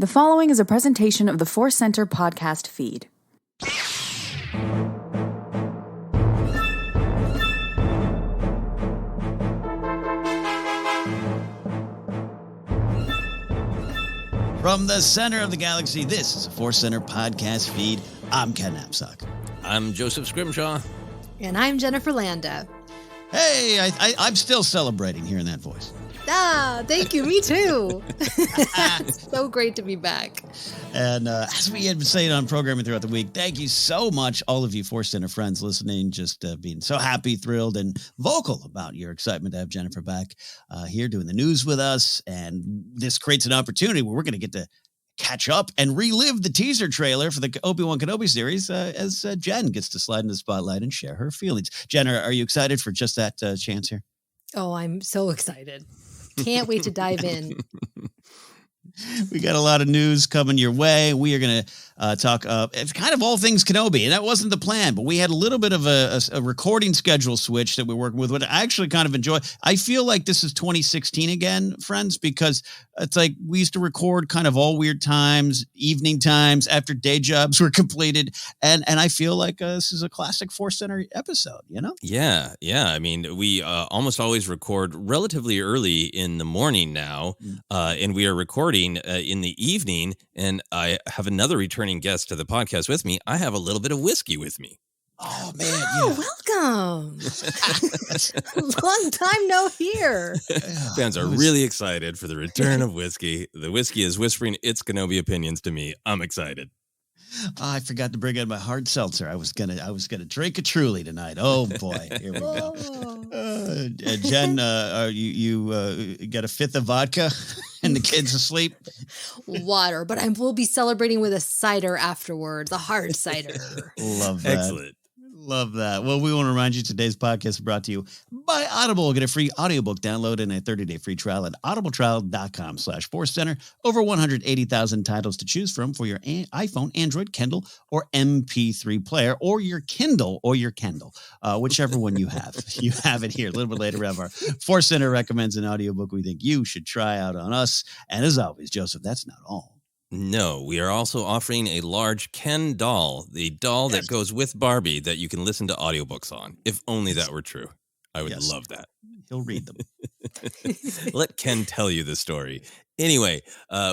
The following is a presentation of the ForceCenter podcast feed. From the center of the galaxy, this is a ForceCenter podcast feed. I'm Ken Napzok. I'm Joseph Scrimshaw. And I'm Jennifer Landa. Hey, I'm still celebrating hearing that voice. Ah, thank you. Me too. So great to be back. And as we had been saying on programming throughout the week, thank you so much, all of you ForceCenter friends listening, just being so happy, thrilled, and vocal about your excitement to have Jennifer back here doing the news with us. And this creates an opportunity where we're going to get to catch up and relive the teaser trailer for the Obi-Wan Kenobi series as Jen gets to slide in the spotlight and share her feelings. Jen, are you excited for just that chance here? Oh, I'm so excited. Can't wait to dive in. We got a lot of news coming your way. We are going to talk it's kind of all things Kenobi, and that wasn't the plan, but we had a little bit of a recording schedule switch that we're working with, which I actually kind of enjoy. I feel like this is 2016 again, friends, because it's like we used to record kind of all weird times, evening times after day jobs were completed, and I feel like this is a classic ForceCenter episode, you know? Yeah. I mean, we almost always record relatively early in the morning now, and we are recording in the evening, and I have another returning guest to the podcast with me. I have a little bit of whiskey with me. Oh, man. Welcome. Long time no hear. Fans are really excited for the return of whiskey. The whiskey is whispering its Kenobi opinions to me. I'm excited. I forgot to bring in my hard seltzer. I was gonna drink a Truly tonight. Oh boy, here we go. Jen, you got a fifth of vodka, and the kids asleep. Water, but we'll be celebrating with a cider afterwards, a hard cider. Love that. Excellent. Love that. Well, we want to remind you today's podcast is brought to you by Audible. Get a free audiobook download and a 30-day free trial at audibletrial.com/ForceCenter. Over 180,000 titles to choose from for your iPhone, Android, Kindle, or MP3 player, or your Kindle or your Kindle, whichever one you have. You have it here. A little bit later, we have our ForceCenter recommends an audiobook we think you should try out on us. And as always, Joseph, that's not all. No, we are also offering a large Ken doll, the doll that goes with Barbie that you can listen to audiobooks on. If only that were true. I would love that. He'll read them. Let Ken tell you the story. Anyway,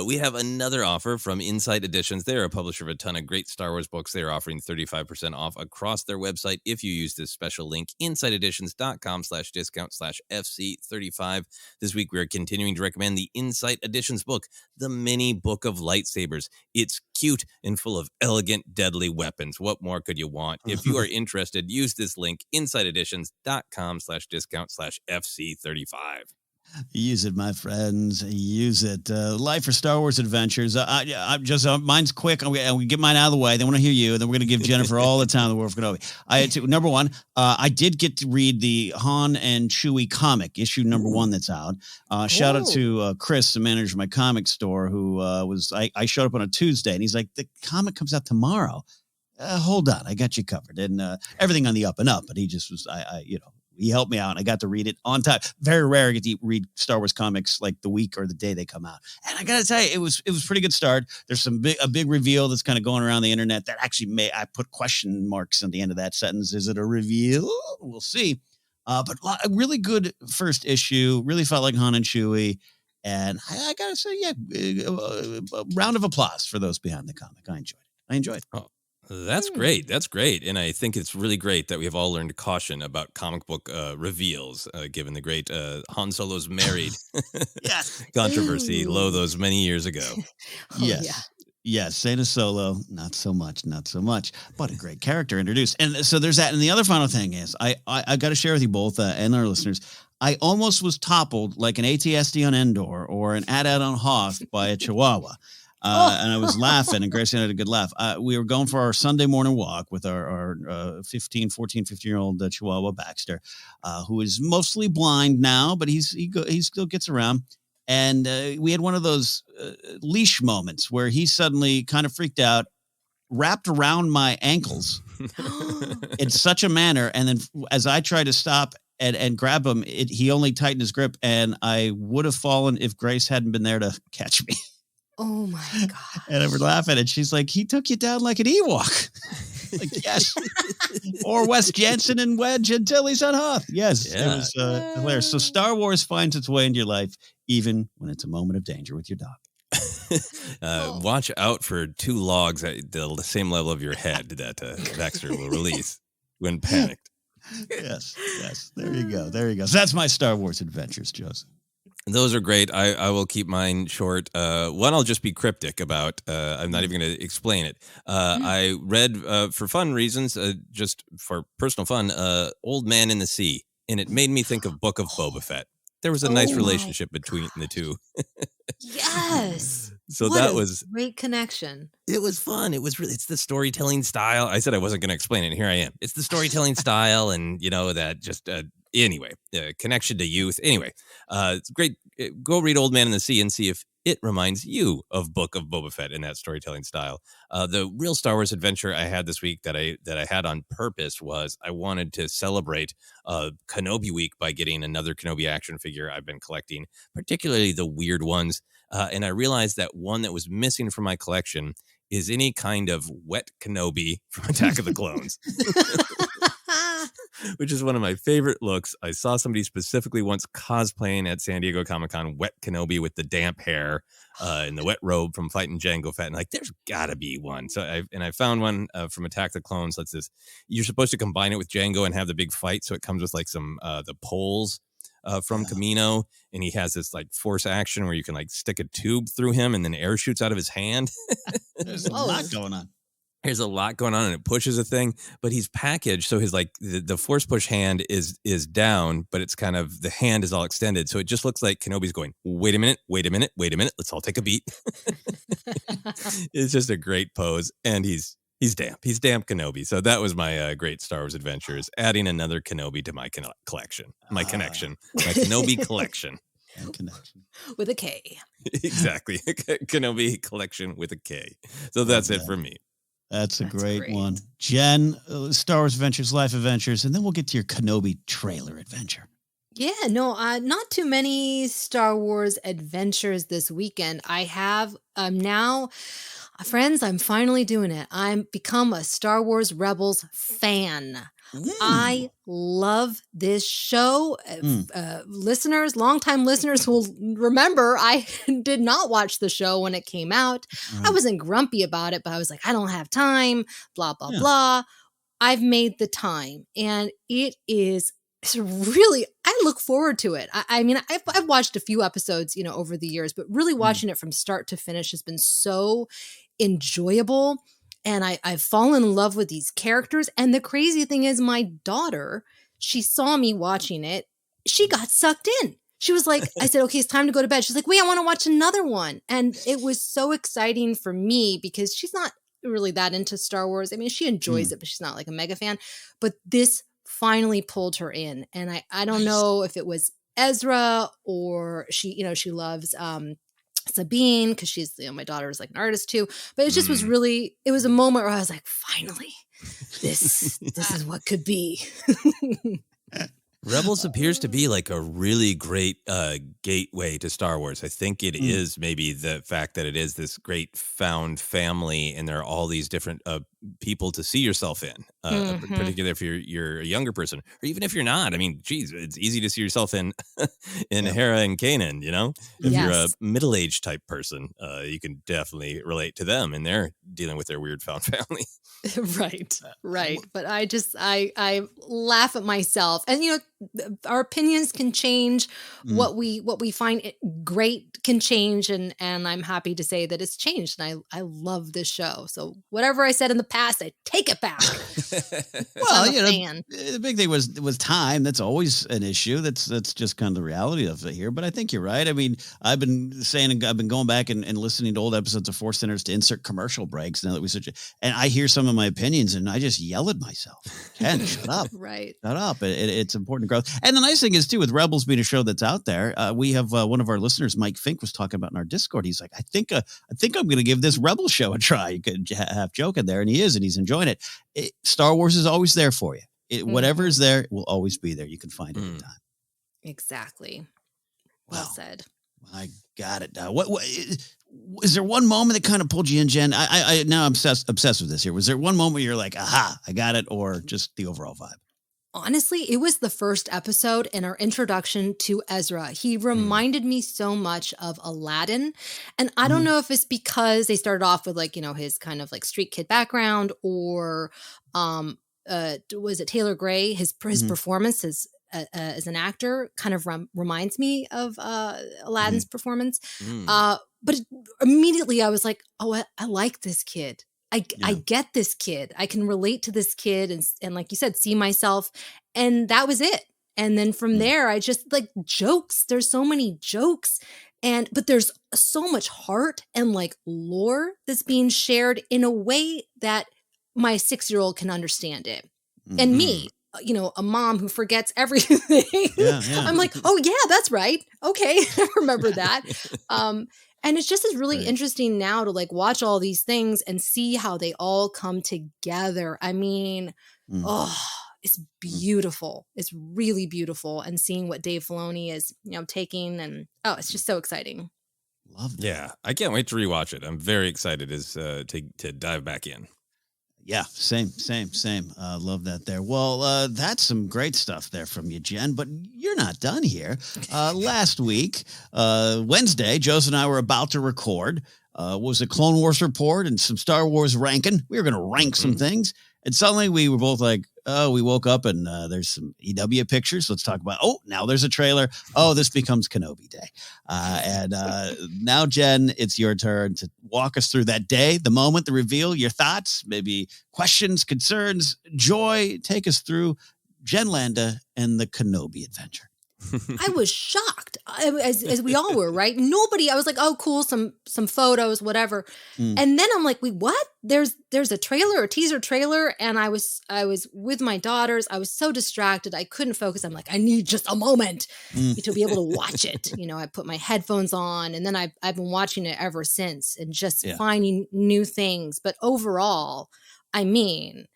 we have another offer from Insight Editions. They're a publisher of a ton of great Star Wars books. They're offering 35% off across their website if you use this special link, insighteditions.com/discount/FC35. This week, we're continuing to recommend the Insight Editions book, The Mini Book of Lightsabers. It's cute and full of elegant, deadly weapons. What more could you want? If you are interested, use this link, insighteditions.com/discount/FC35. Use it, my friends. Use it. Life for Star Wars Adventures. I'm just mine's quick. We get mine out of the way. They want to hear you, and then we're going to give Jennifer all the time in the world for Kenobi. Number one, I did get to read the Han and Chewie comic, issue number 1 that's out. Shout out to Chris, the manager of my comic store, who I showed up on a Tuesday, and he's like, the comic comes out tomorrow. Hold on, I got you covered, and everything on the up and up. But he just was, he helped me out, and I got to read it on time. Very rare I get to read Star Wars comics like the week or the day they come out. And I got to tell you, it was a pretty good start. There's a big reveal that's kind of going around the internet that actually I put question marks at the end of that sentence. Is it a reveal? We'll see. But a really good first issue. Really felt like Han and Chewie. And I got to say, a round of applause for those behind the comic. I enjoyed it. Oh. That's great. That's great. And I think it's really great that we have all learned caution about comic book reveals, given the great Han Solo's married controversy those many years ago. Yes, Santa Solo, not so much. But a great character introduced. And so there's that. And the other final thing is, I got to share with you both and our listeners, I almost was toppled like an ATSD on Endor or an AT-AT on Hoth by a Chihuahua. And I was laughing, and Gracie had a good laugh. We were going for our Sunday morning walk with our 15-year-old Chihuahua Baxter, who is mostly blind now, but he still gets around. And we had one of those leash moments where he suddenly kind of freaked out, wrapped around my ankles in such a manner. And then as I tried to stop and grab him, he only tightened his grip, and I would have fallen if Grace hadn't been there to catch me. Oh my God. And we're laughing, and she's like, he took you down like an Ewok. Like, yes. Or Wes Jensen and Wedge until he's on Hoth. Yes, It was hilarious. So Star Wars finds its way into your life, even when it's a moment of danger with your dog. Watch out for 2 logs at the same level of your head that Baxter will release when panicked. Yes. There you go. So that's my Star Wars adventures, Joseph. Those are great. I will keep mine short. One I'll just be cryptic about. I'm not even going to explain it. I read, for fun reasons, just for personal fun, Old Man in the Sea, and it made me think of Book of Boba Fett. There was a nice relationship between the two. Yes. So what that was great connection. It was fun. It was really, it's the storytelling style. I said I wasn't going to explain it. And here I am. It's the storytelling style. And that just, anyway, connection to youth. Anyway, it's great. Go read Old Man in the Sea and see if it reminds you of Book of Boba Fett in that storytelling style. The real Star Wars adventure I had this week that I had on purpose was I wanted to celebrate Kenobi week by getting another Kenobi action figure I've been collecting, particularly the weird ones. And I realized that one that was missing from my collection is any kind of wet Kenobi from Attack of the Clones. Which is one of my favorite looks. I saw somebody specifically once cosplaying at San Diego Comic-Con, wet Kenobi with the damp hair and the wet robe from fighting Jango Fett. And like, there's got to be one. So I found one from Attack the Clones. That's this. You're supposed to combine it with Jango and have the big fight. So it comes with like some the poles from Camino, and he has this like force action where you can like stick a tube through him and then air shoots out of his hand. There's a lot going on. There's a lot going on, and it pushes a thing, but he's packaged. So his like the force push hand is down, but it's kind of, the hand is all extended. So it just looks like Kenobi's going, wait a minute. Let's all take a beat. It's just a great pose. And he's damp. He's damp Kenobi. So that was my great Star Wars adventures, adding another Kenobi to my collection, my Kenobi collection. Connection. With a K. Exactly. Kenobi collection with a K. So that's it for me. That's a great one. Jen, Star Wars Adventures, Life Adventures, and then we'll get to your Kenobi trailer adventure. Yeah, no, not too many Star Wars adventures this weekend. I have now, friends, I'm finally doing it. I'm become a Star Wars Rebels fan. I love this show. Longtime listeners will remember I did not watch the show when it came out. I wasn't grumpy about it, but I was like, I don't have time, blah, blah, blah. I've made the time, and it's really, I look forward to it. I mean, I've watched a few episodes, over the years, but really watching it from start to finish has been so enjoyable. And I've fallen in love with these characters. And the crazy thing is, my daughter, she saw me watching it. She got sucked in. She was like, I said, okay, it's time to go to bed. She's like, wait, I want to watch another one. And it was so exciting for me because she's not really that into Star Wars. I mean, she enjoys it, but she's not like a mega fan. But this finally pulled her in. And I don't know if it was Ezra or she loves Sabine, because she's, my daughter is like an artist too, but it just was really, it was a moment where I was like, finally, this is what could be. Rebels appears to be like a really great gateway to Star Wars. I think it is maybe the fact that it is this great found family, and there are all these different people to see yourself in, particularly if you're a younger person, or even if you're not. I mean, geez, it's easy to see yourself in Hera and Kanan, If you're a middle-aged type person, you can definitely relate to them, and they're dealing with their weird found family. Right. But I laugh at myself, and our opinions can change. What we find great can change, and I'm happy to say that it's changed, and I love this show. So whatever I said in the past, I take it back. Well, the big thing was time. That's always an issue. That's just kind of the reality of it here. But I think you're right. I mean, I've been going back and listening to old episodes of ForceCenter to insert commercial breaks now that we and I hear some of my opinions and I just yell at myself. Ken, shut up. Right. Shut up. It's important to grow. And the nice thing is too, with Rebels being a show that's out there, we have one of our listeners, Mike Fink, was talking about in our Discord. He's like, I think I'm going to give this Rebel show a try. You could half joking there, and he is, and he's enjoying it. Star Wars is always there for you. Whatever is there will always be there. You can find it anytime. Exactly. Well said. I got it. is there one moment that kind of pulled you in, Jen? I now I'm obsessed with this here. Was there one moment where you're like, aha, I got it, or just the overall vibe? Honestly, it was the first episode in our introduction to Ezra. He reminded me so much of Aladdin. And I don't know if it's because they started off with like, you know, his kind of like street kid background, or was it Taylor Gray? His performance as an actor kind of reminds me of Aladdin's performance. But immediately I was like, oh, I like this kid. I get this kid. I can relate to this kid and like you said, see myself. And that was it. And then from there, I just like jokes. There's so many jokes, but there's so much heart and like lore that's being shared in a way that my 6-year-old can understand it. And me, you know, a mom who forgets everything. I'm like, oh yeah, that's right. Okay. I remember that. And it's just really interesting now to like watch all these things and see how they all come together. I mean, it's beautiful. It's really beautiful. And seeing what Dave Filoni is, you know, taking, and it's just so exciting. Love that. Yeah, I can't wait to rewatch it. I'm very excited to dive back in. Yeah, same. Love that there. Well, that's some great stuff there from you, Jen, but you're not done here. Last week, Wednesday, Joseph and I were about to record, was a Clone Wars report and some Star Wars ranking. We were going to rank some things. And suddenly we were both like, oh, we woke up and there's some EW pictures. Let's talk about, now there's a trailer. Oh, this becomes Kenobi Day. And now, Jen, it's your turn to walk us through that day, the moment, the reveal, your thoughts, maybe questions, concerns, joy. Take us through Jen Landa and the Kenobi adventure. I was shocked, as we all were, right? I was like, oh, cool, some photos, whatever. And then I'm like, wait, what? There's a trailer, a teaser trailer. And I was with my daughters. I was so distracted. I couldn't focus. I'm like, I need just a moment to be able to watch it. You know, I put my headphones on, and then I've been watching it ever since and just finding new things. But overall, I mean,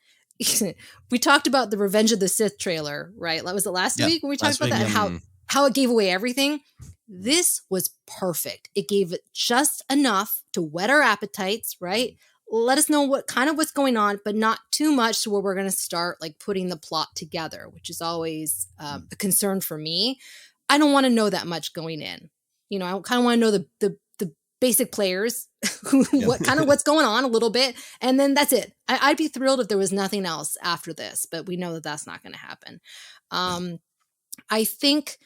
we talked about the Revenge of the Sith trailer, right? Was it last week when we talked about that? And how it gave away everything? This was perfect. It gave it just enough to whet our appetites, right? Let us know what's going on, but not too much to where we're going to start like putting the plot together, which is always a concern for me. I don't want to know that much going in. You know, I kind of want to know the basic players, what's going on a little bit. And then that's it. I'd be thrilled if there was nothing else after this, but we know that that's not going to happen. I think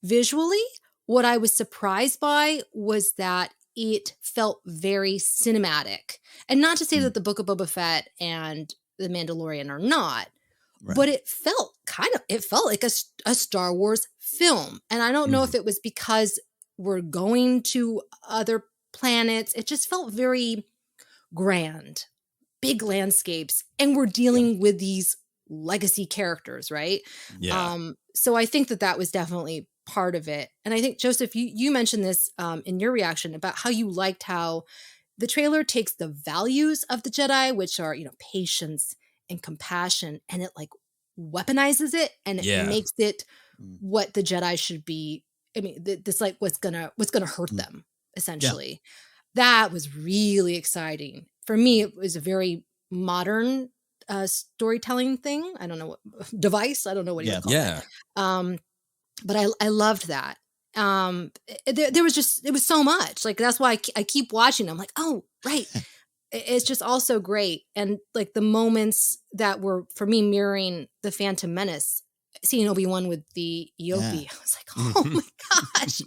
visually, what I was surprised by was that it felt very cinematic. And not to say that the Book of Boba Fett and The Mandalorian are not, but it felt like a Star Wars film. And I don't know if it was because we're going to other planets. It just felt very grand, big landscapes, and we're dealing with these legacy characters, right? So I think that was definitely part of it. And I think, Joseph, you mentioned this in your reaction about how you liked how the trailer takes the values of the Jedi, which are, you know, patience and compassion, and it like weaponizes it, and it makes it what the Jedi should be. I mean, this like what's gonna hurt them. Essentially, that was really exciting for me. It was a very modern storytelling thing. I don't know what device. I don't know what you call it. But I loved that. There was it was so much. Like that's why I keep watching. I'm like, oh right. It's just all so great, and like the moments that were for me mirroring the Phantom Menace. Seeing Obi-Wan with the Yopi, I was like, oh my gosh,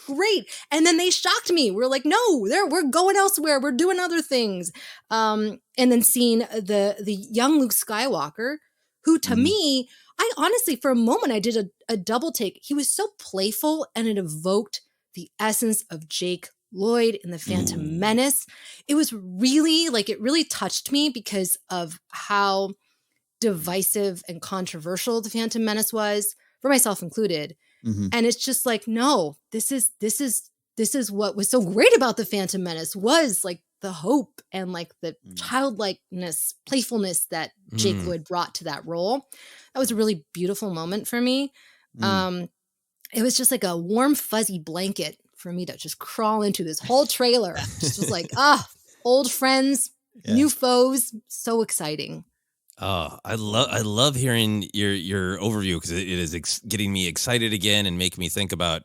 great. And then they shocked me. We're like, no, we're going elsewhere. We're doing other things. And then seeing the young Luke Skywalker, who to me, I honestly, for a moment, I did a double take. He was so playful, and it evoked the essence of Jake Lloyd in the Phantom Menace. It was really like, it really touched me because of how divisive and controversial the Phantom Menace was, for myself included. And it's just like, no, this is what was so great about the Phantom Menace, was like the hope and like the childlikeness, playfulness that Jake Lloyd brought to that role. That was a really beautiful moment for me. It was just like a warm, fuzzy blanket for me to just crawl into this whole trailer. Just was like, old friends, new foes, so exciting. Oh, I love hearing your overview because it is getting me excited again and making me think about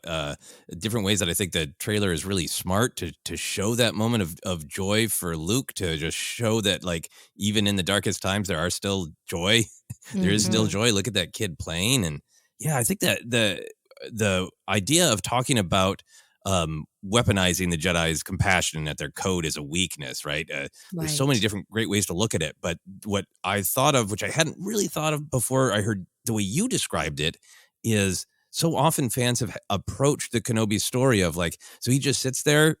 different ways that I think the trailer is really smart to show that moment of joy for Luke, to just show that like even in the darkest times there are still joy. There is still joy. Look at that kid playing, and I think that the idea of talking about weaponizing the Jedi's compassion and that their code is a weakness, right? There's so many different great ways to look at it. But what I thought of, which I hadn't really thought of before I heard the way you described it, is so often fans have approached the Kenobi story of like, so he just sits there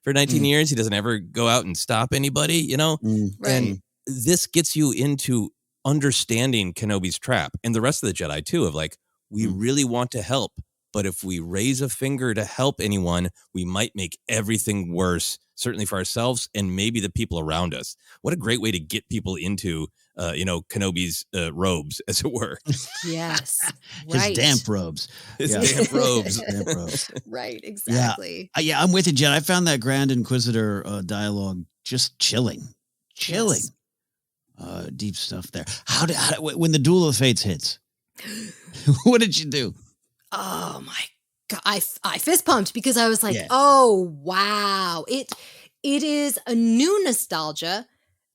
for 19 years. He doesn't ever go out and stop anybody, you know? Right. And this gets you into understanding Kenobi's trap and the rest of the Jedi too, of like, we really want to help, but if we raise a finger to help anyone, we might make everything worse, certainly for ourselves and maybe the people around us. What a great way to get people into, Kenobi's robes, as it were. Yes. His damp robes. Damp robes. Damp robes. Right, exactly. Yeah, I'm with you, Jen. I found that Grand Inquisitor dialogue just chilling. Yes. Deep stuff there. How when the Duel of the Fates hits, what did you do? Oh my God. I fist pumped because I was like, oh, wow. It is a new nostalgia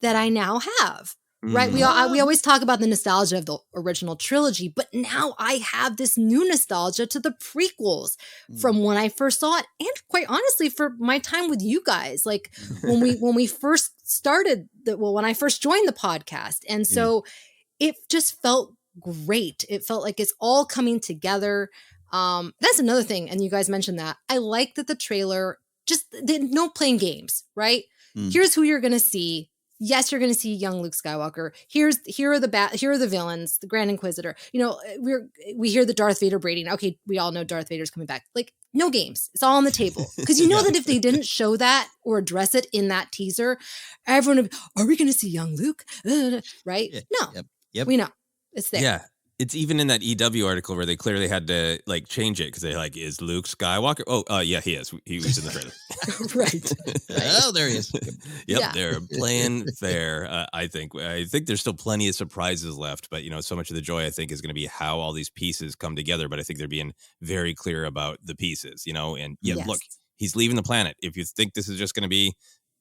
that I now have, right? We always talk about the nostalgia of the original trilogy, but now I have this new nostalgia to the prequels from when I first saw it. And quite honestly, for my time with you guys, like when we first started when I first joined the podcast. And so it just felt great. It felt like it's all coming together. That's another thing. And you guys mentioned that. I like that the trailer no playing games, right? Here's who you're going to see. Yes, you're going to see young Luke Skywalker. Here are the villains, the Grand Inquisitor. You know, we hear the Darth Vader braiding. Okay, we all know Darth Vader's coming back. Like, no games. It's all on the table. Because you know that if they didn't show that or address it in that teaser, everyone would be, are we going to see young Luke? Right? Yeah. No. Yep. We know. It's there. Yeah. It's even in that EW article where they clearly had to like change it because they're like, is Luke Skywalker? Oh, yeah, he is. He was in the trailer. Right. Oh, there he is. Yep, they're playing fair. I think there's still plenty of surprises left, but so much of the joy I think is going to be how all these pieces come together. But I think they're being very clear about the pieces, and look, he's leaving the planet. If you think this is just going to be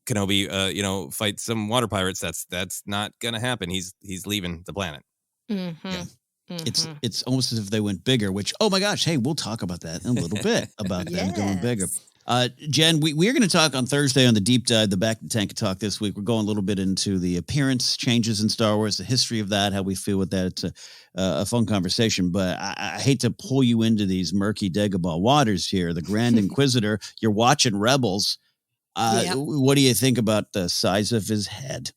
Kenobi, fight some water pirates, that's not going to happen. He's leaving the planet. Mm-hmm. Yeah. It's almost as if they went bigger, which, oh my gosh, hey, we'll talk about that in a little bit, about them going bigger. Jen, we're going to talk on Thursday on the Deep Dive, the Back to Tank Talk this week. We're going a little bit into the appearance changes in Star Wars, the history of that, how we feel with that. It's a fun conversation, but I hate to pull you into these murky Dagobah waters here. The Grand Inquisitor, you're watching Rebels. What do you think about the size of his head?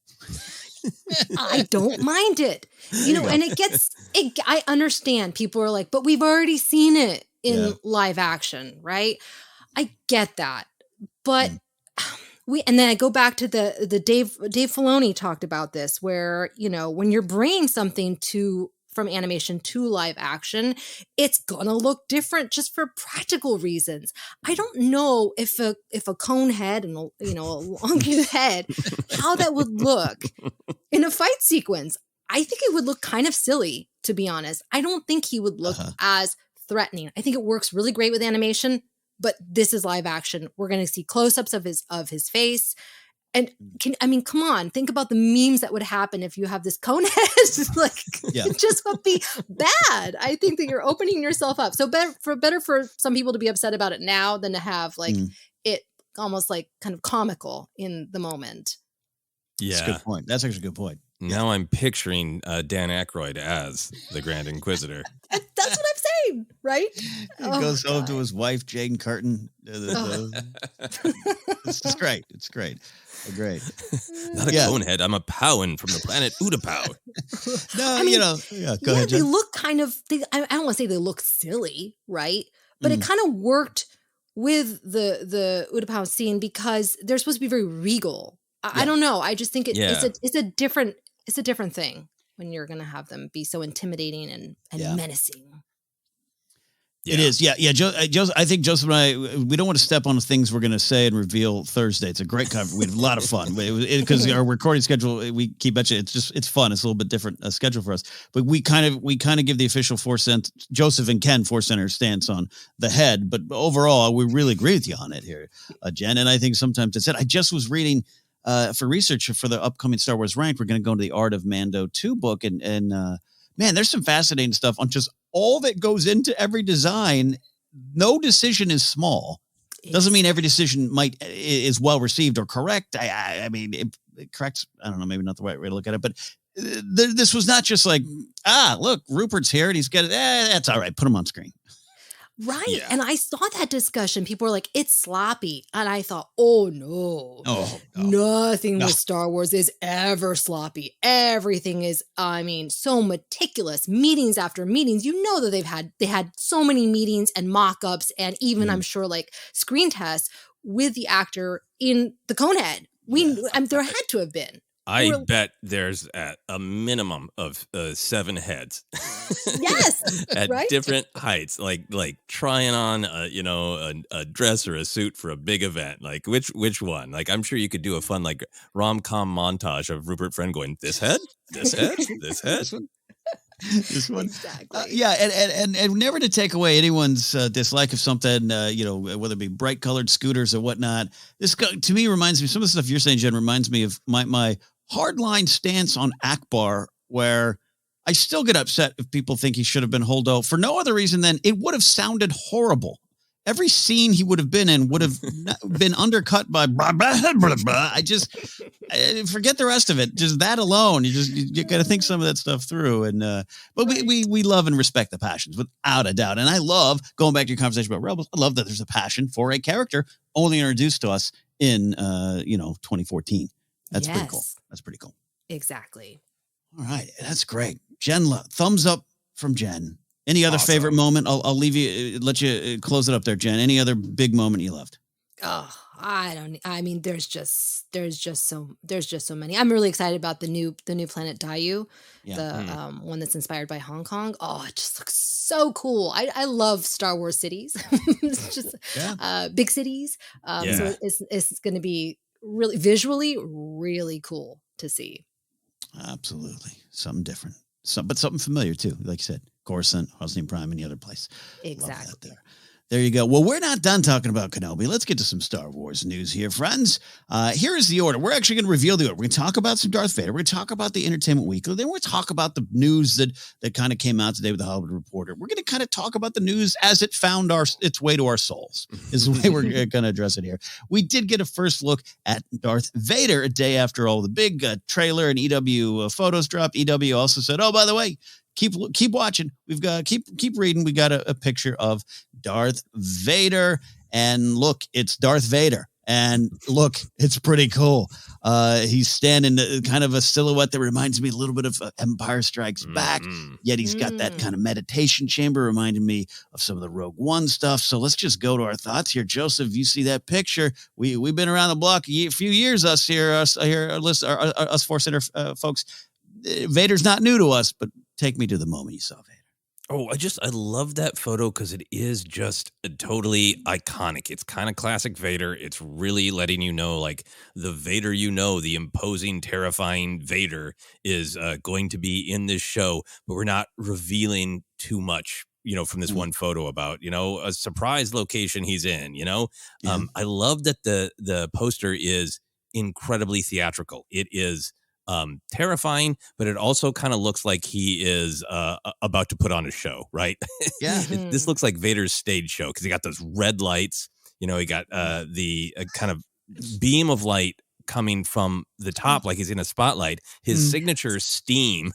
I don't mind it, and I understand people are like, but we've already seen it in live action, right? I get that. But and then I go back to the Dave Filoni talked about this, where, when you're bringing something from animation to live action, it's gonna look different just for practical reasons. I don't know if a cone head and a elongated head, how that would look in a fight sequence. I think it would look kind of silly, to be honest. I don't think he would look as threatening. I think it works really great with animation, but this is live action. We're gonna see close-ups of his face. And come on, think about the memes that would happen if you have this cone head. It just would be bad. I think that you're opening yourself up. So better for some people to be upset about it now than to have it almost like kind of comical in the moment. Yeah. That's a good point. That's actually a good point. Now I'm picturing Dan Aykroyd as the Grand Inquisitor. That's what I'm saying, right? He goes home to his wife, Jane Curtin. It's great. It's great. Great. Not a conehead. I'm a Powan from the planet Utapau. Go ahead, they Jen. look kind of, I don't want to say they look silly, right? But it kind of worked with the Utapau scene because they're supposed to be very regal. I don't know. I just think it's a different thing when you're going to have them be so intimidating and menacing. It is. Yeah. I think Joseph and I, we don't want to step on the things we're going to say and reveal Thursday. It's a great cover. We had a lot of fun because our recording schedule, we keep at you. It's fun. It's a little bit different schedule for us, but we kind of give the official ForceCenter, Joseph and Ken ForceCenter stance on the head. But overall, we really agree with you on it here, Jen. And I think sometimes it's it. I just was reading for research for the upcoming Star Wars Ranked. We're going to go into the Art of Mando 2 book and man, there's some fascinating stuff on just all that goes into every design. No decision is small. Doesn't mean every decision is well received or correct. I mean, it corrects. I don't know, maybe not the right way to look at it, but this was not just like, look, Rupert's here and he's got it. That's all right. Put him on screen. Right. Yeah. And I saw that discussion. People were like, it's sloppy. And I thought, oh, no. Nothing with Star Wars is ever sloppy. Everything is, so meticulous. Meetings after meetings. You know that they had so many meetings and mock-ups and even, I'm sure, like screen tests with the actor in the Conehead. There had to have been. I bet there's a minimum of 7 heads. Yes, at right? different heights, like trying on a dress or a suit for a big event. Like which one? Like I'm sure you could do a fun like rom-com montage of Rupert Friend going this head, this head, this head. This one, exactly. And never to take away anyone's dislike of something, whether it be bright colored scooters or whatnot. This to me reminds me, some of the stuff you're saying, Jen, reminds me of my hardline stance on Akbar, where I still get upset if people think he should have been Holdo for no other reason than it would have sounded horrible. Every scene he would have been in would have been undercut by blah, blah, blah, blah. I forget the rest of it. Just that alone, you got to think some of that stuff through. And but we love and respect the passions without a doubt. And I love going back to your conversation about Rebels. I love that there's a passion for a character only introduced to us in 2014. That's pretty cool. That's pretty cool. Exactly. All right, that's great. Jen, thumbs up from Jen. Any other favorite moment? I'll leave you, let you close it up there, Jen. Any other big moment you loved? Oh, there's just so many. I'm really excited about the new planet Dayu, the one that's inspired by Hong Kong. Oh, it just looks so cool. I love Star Wars cities. It's just big cities. So it's going to be really visually really cool to see. Absolutely. Something different. But something familiar too, like you said. Coruscant, Hosnian Prime, any other place. Exactly. There you go. Well, we're not done talking about Kenobi. Let's get to some Star Wars news here, friends. Here is the order. We're actually going to reveal the order. We're going to talk about some Darth Vader. We're going to talk about the Entertainment Weekly. Then we're going to talk about the news that kind of came out today with the Hollywood Reporter. We're going to kind of talk about the news as it found its way to our souls, is the way we're going to address it here. We did get a first look at Darth Vader a day after all the big trailer and EW photos dropped. EW also said, oh, by the way, keep watching. We've got keep reading. We got a picture of Darth Vader, and look, it's Darth Vader, and look, it's pretty cool. He's standing kind of a silhouette that reminds me a little bit of Empire Strikes Back. Yet he's got that kind of meditation chamber, reminding me of some of the Rogue One stuff. So let's just go to our thoughts here, Joseph. You see that picture? We've been around the block a few years. Us ForceCenter folks. Vader's not new to us, but take me to the moment you saw Vader. Oh, I love that photo because it is just totally iconic. It's kind of classic Vader. It's really letting you know, like, the Vader the imposing, terrifying Vader is going to be in this show, but we're not revealing too much, from this one photo about, a surprise location he's in, I love that the poster is incredibly theatrical. It is terrifying, but it also kind of looks like he is about to put on a show, right? Yeah. This looks like Vader's stage show because he got those red lights. He got the kind of beam of light coming from the top like he's in a spotlight. His signature steam.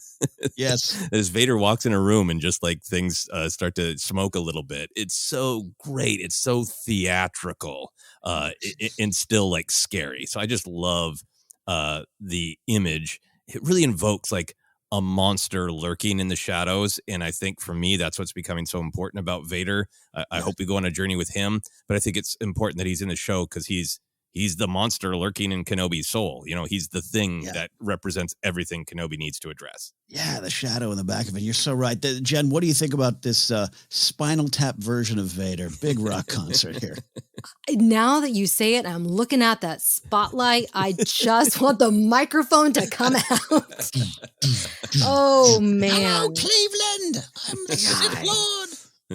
Yes. As Vader walks in a room and just like things start to smoke a little bit. It's so great. It's so theatrical and still like scary. So I just love the image. It really invokes like a monster lurking in the shadows, and I think for me that's what's becoming so important about Vader. I hope we go on a journey with him, but I think it's important that he's in the show because he's he's the monster lurking in Kenobi's soul. He's the thing that represents everything Kenobi needs to address. Yeah, the shadow in the back of it. You're so right. Jen, what do you think about this Spinal Tap version of Vader? Big rock concert here. Now that you say it, I'm looking at that spotlight. I just want the microphone to come out. Oh, man. Hello, Cleveland. I'm the Sith Lord.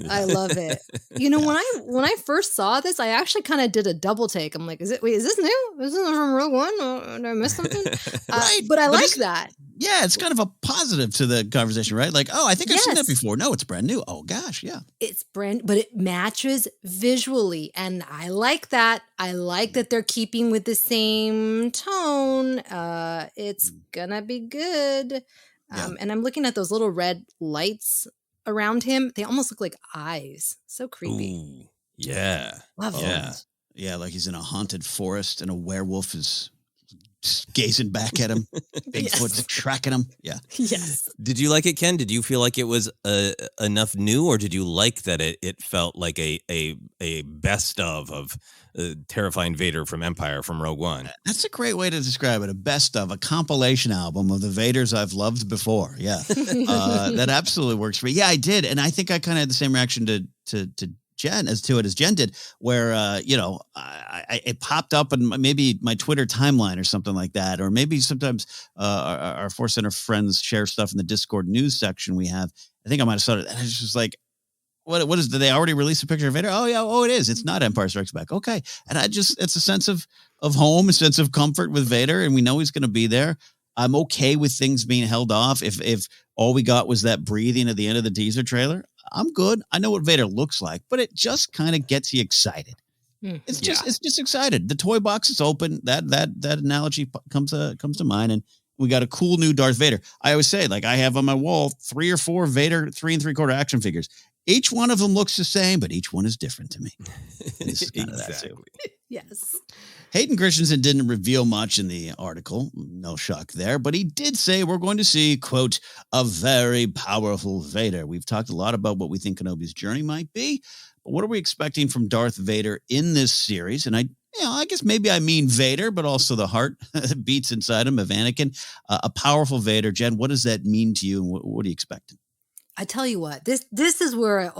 I love it. When I first saw this, I actually kind of did a double take. I'm like, is this new? Is this from Rogue One? Did I miss something? Right. But I like that. Yeah, it's kind of a positive to the conversation, right? Like, I've seen that before. No, it's brand new. Oh, gosh, yeah. It's but it matches visually, and I like that. I like that they're keeping with the same tone. It's gonna be good. And I'm looking at those little red lights around him. They almost look like eyes. So creepy. Ooh, yeah. Love it. Yeah, like he's in a haunted forest and a werewolf is gazing back at him. Bigfoot's tracking him. Yeah. Yes. Did you like it, Ken? Did you feel like it was enough new, or did you like that it felt like a best of terrifying Vader from Empire from Rogue One? That's a great way to describe it. A best of, a compilation album of the Vaders I've loved before. Yeah. That absolutely works for me. Yeah, I did. And I think I kind of had the same reaction to Jen as Jen did, where it popped up in maybe my Twitter timeline or something like that, or maybe sometimes our ForceCenter friends share stuff in the Discord news section we have. I think I might have saw it, and it's just like, what is? Did they already release a picture of Vader? Oh yeah, it is. It's not Empire Strikes Back. Okay, and it's a sense of home, a sense of comfort with Vader, and we know he's going to be there. I'm okay with things being held off. If all we got was that breathing at the end of the teaser trailer, I'm good. I know what Vader looks like, but it just kind of gets you excited. It's just excited. The toy box is open. That analogy comes to mind, and we got a cool new Darth Vader. I always say, like, I have on my wall 3 or 4 Vader 3 3/4 action figures. Each one of them looks the same, but each one is different to me. This is kind of that too. Yes. Hayden Christensen didn't reveal much in the article. No shock there. But he did say we're going to see, quote, a very powerful Vader. We've talked a lot about what we think Kenobi's journey might be. But what are we expecting from Darth Vader in this series? And I guess maybe I mean Vader, but also the heart that beats inside him of Anakin. A powerful Vader. Jen, what does that mean to you? And what are you expecting? I tell you what, this is where,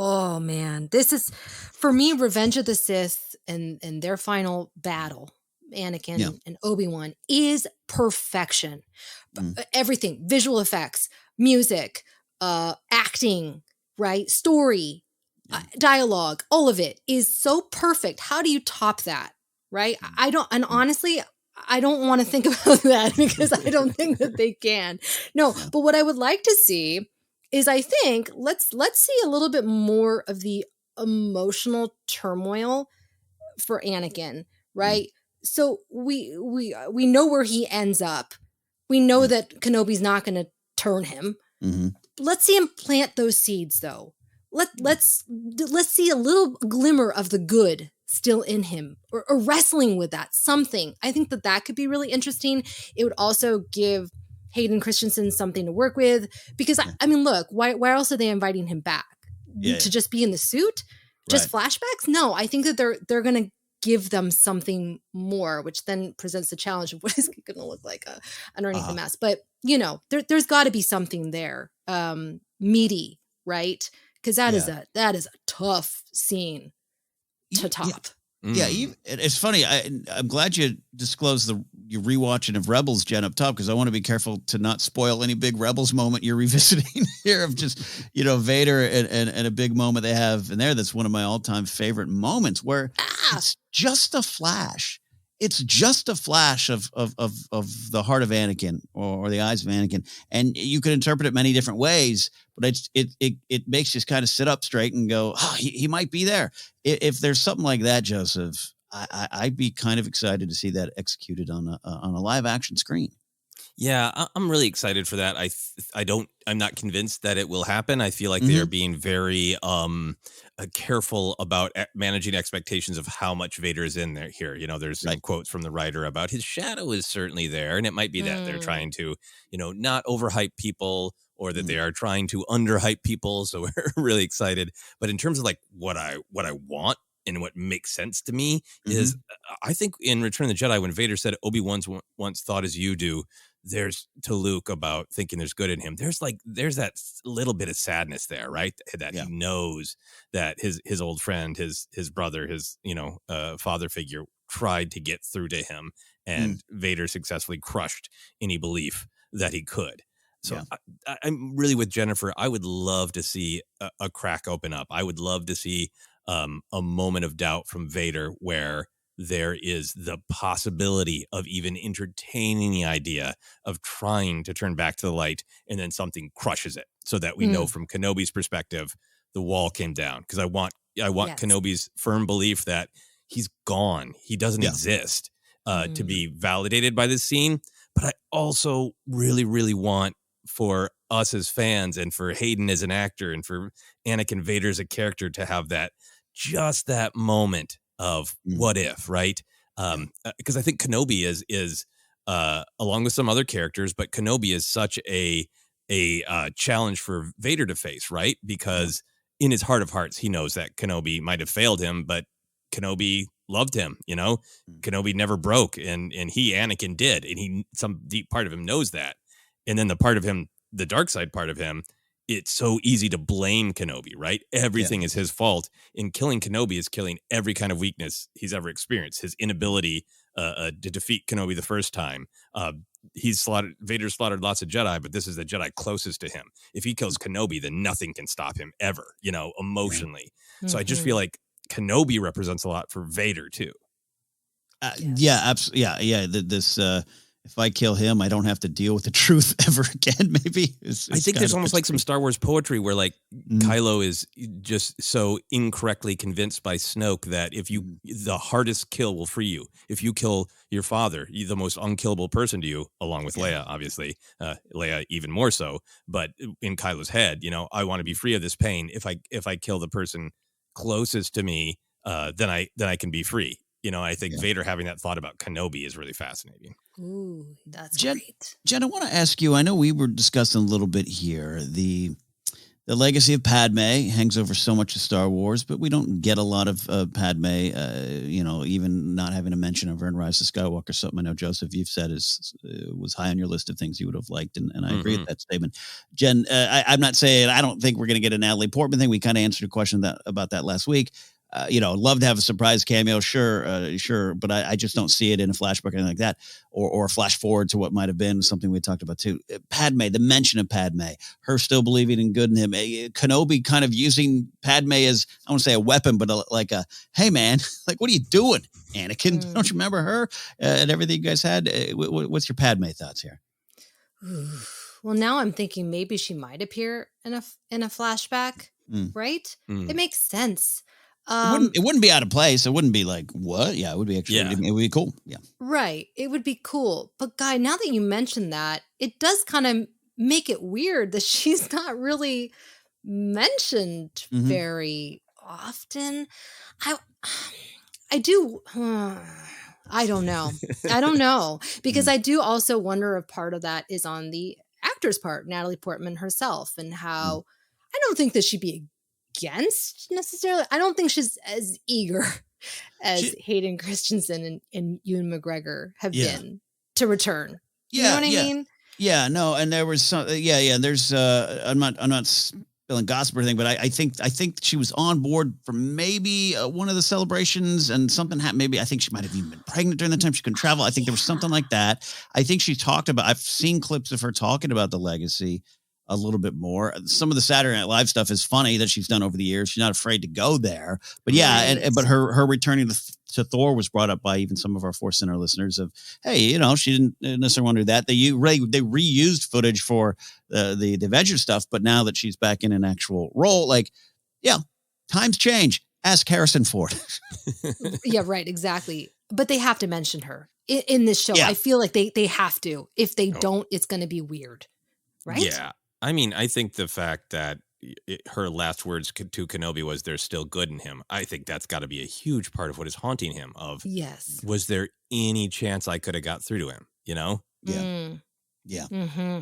this is, for me, Revenge of the Sith and their final battle, Anakin and Obi-Wan, is perfection. Everything, visual effects, music, acting, right? Story, dialogue, all of it is so perfect. How do you top that, right? Honestly, I don't want to think about that because I don't think that they can. No, but what I would like to see is, I think, let's see a little bit more of the emotional turmoil for Anakin, right? So we know where he ends up. We know that Kenobi's not going to turn him. Mm-hmm. Let's see him plant those seeds, though. Let's see a little glimmer of the good still in him, or wrestling with that, something. I think that could be really interesting. It would also give Hayden Christensen something to work with, because I mean, look, why else are they inviting him back? To just be in the suit? Just flashbacks? No, I think that they're going to give them something more, which then presents the challenge of what is it going to look like underneath the mask. But there's got to be something there, meaty, right? Because that is a tough scene to top. Yeah, it's funny. I'm glad you disclosed your rewatching of Rebels, Jen, up top, because I want to be careful to not spoil any big Rebels moment you're revisiting here of just, Vader and a big moment they have in there. That's one of my all-time favorite moments, where it's just a flash. It's just a flash of the heart of Anakin or the eyes of Anakin, and you can interpret it many different ways. But it makes you kind of sit up straight and go, he might be there. If there's something like that, Joseph, I'd be kind of excited to see that executed on a live action screen. Yeah, I'm really excited for that. I'm not convinced that it will happen. I feel like they are being very careful about managing expectations of how much Vader is in there here. There's some quotes from the writer about his shadow is certainly there, and it might be that they're trying to, not overhype people, or that they are trying to underhype people. So we're really excited. But in terms of like what I want and what makes sense to me is I think in Return of the Jedi, when Vader said Obi-Wan once thought as you do, there's to Luke about thinking there's good in him. There's that little bit of sadness there, right? That he knows that his old friend, his brother, his father figure tried to get through to him, and Vader successfully crushed any belief that he could. So I'm really with Jennifer. I would love to see a crack open up. I would love to see a moment of doubt from Vader where there is the possibility of even entertaining the idea of trying to turn back to the light, and then something crushes it, so that we know from Kenobi's perspective, the wall came down. Because I want Kenobi's firm belief that he's gone. He doesn't exist to be validated by this scene. But I also really, really want for us as fans, and for Hayden as an actor, and for Anakin Vader as a character to have that moment of what if, right? Because I think Kenobi is along with some other characters, but Kenobi is such a challenge for Vader to face, right? Because in his heart of hearts, he knows that Kenobi might have failed him, but Kenobi loved him, Kenobi never broke, and Anakin did, and some deep part of him knows that. And then the part of him, the dark side part of him, it's so easy to blame Kenobi, right? Everything is his fault. And killing Kenobi is killing every kind of weakness he's ever experienced. His inability to defeat Kenobi the first time. Vader slaughtered lots of Jedi, but this is the Jedi closest to him. If he kills Kenobi, then nothing can stop him ever, emotionally. So I just feel like Kenobi represents a lot for Vader too. Yeah, absolutely. Yeah. This if I kill him, I don't have to deal with the truth ever again. Maybe I think there's almost like some Star Wars poetry where Kylo is just so incorrectly convinced by Snoke that the hardest kill will free you. If you kill your father, the most unkillable person to you, along with Leia, obviously, Leia even more so. But in Kylo's head, I want to be free of this pain. If I kill the person closest to me, then I can be free. I think Vader having that thought about Kenobi is really fascinating. Ooh, that's great. Jen, I want to ask you, I know we were discussing a little bit here, the legacy of Padme hangs over so much of Star Wars, but we don't get a lot of Padme, even not having a mention of her in Rise of Skywalker, something I know, Joseph, you've said was high on your list of things you would have liked, and I agree with that statement. Jen, I'm not saying I don't think we're going to get a Natalie Portman thing. We kind of answered a question about that last week. Love to have a surprise cameo, sure, but I just don't see it in a flashback or anything like that, or a flash forward to what might have been, something we talked about too. Padme, the mention of Padme, her still believing in good in him, Kenobi kind of using Padme as, I won't say a weapon, but hey man, what are you doing, Anakin? Don't you remember her and everything you guys had? What's your Padme thoughts here? Well, now I'm thinking maybe she might appear in a flashback, right? It makes sense. It wouldn't be out of place. It wouldn't be like, what? Yeah, it would be actually, it would be cool. Yeah. Right. It would be cool. But Guy, now that you mentioned that, it does kind of make it weird that she's not really mentioned very often. I do. I don't know. Because I do also wonder if part of that is on the actor's part, Natalie Portman herself, and how I don't think that she'd be against necessarily. I don't think she's as eager as Hayden Christensen and Ewan McGregor have been to return. You know what I mean? Yeah, no, and there was some. There's. I'm not spilling gossip or anything, but I think she was on board for maybe one of the celebrations, and something happened. Maybe I think she might have even been pregnant during the time she couldn't travel. I think there was something like that. I think she talked about. I've seen clips of her talking about the legacy a little bit more. Some of the Saturday Night Live stuff is funny that she's done over the years. She's not afraid to go there, but but her returning to Thor was brought up by even some of our ForceCenter listeners of, hey, she didn't necessarily want to do that. They reused footage for the Avengers stuff, but now that she's back in an actual role, times change. Ask Harrison Ford. Yeah, right. Exactly. But they have to mention her in this show. Yeah. I feel like they have to. If they don't, it's going to be weird. Right? Yeah. I mean, I think the fact that her last words to Kenobi was "there's still good in him." I think that's got to be a huge part of what is haunting him. Was there any chance I could have got through to him? Yeah. Mm-hmm.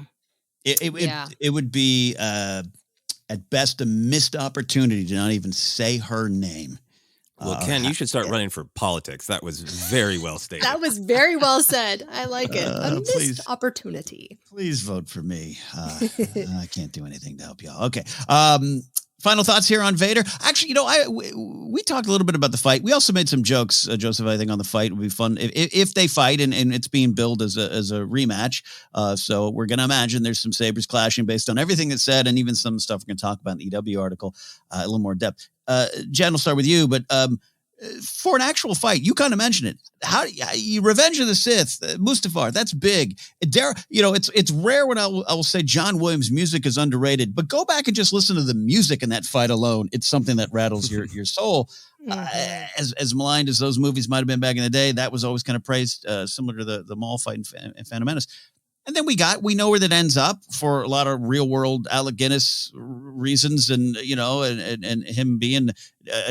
It would be at best a missed opportunity to not even say her name. Well, Ken, you should start running for politics. That was very well stated. That was very well said. I like it. A missed Please. opportunity. Please vote for me. I can't do anything to help y'all. Okay. Final thoughts here on Vader. Actually, we talked a little bit about the fight. We also made some jokes, Joseph, I think, on the fight. It would be fun if they fight and it's being billed as a rematch. So we're going to imagine there's some sabers clashing based on everything that's said and even some stuff we're going to talk about in the EW article a little more depth. Jen, we'll start with you, but for an actual fight, you kind of mentioned it. How you Revenge of the Sith, Mustafar, that's big. It's rare when I will say John Williams' music is underrated, but go back and just listen to the music in that fight alone. It's something that rattles your soul. As maligned as those movies might have been back in the day, that was always kind of praised, similar to the Maul fight in Phantom Menace. And then we know where that ends up for a lot of real world Alec Guinness reasons, and him being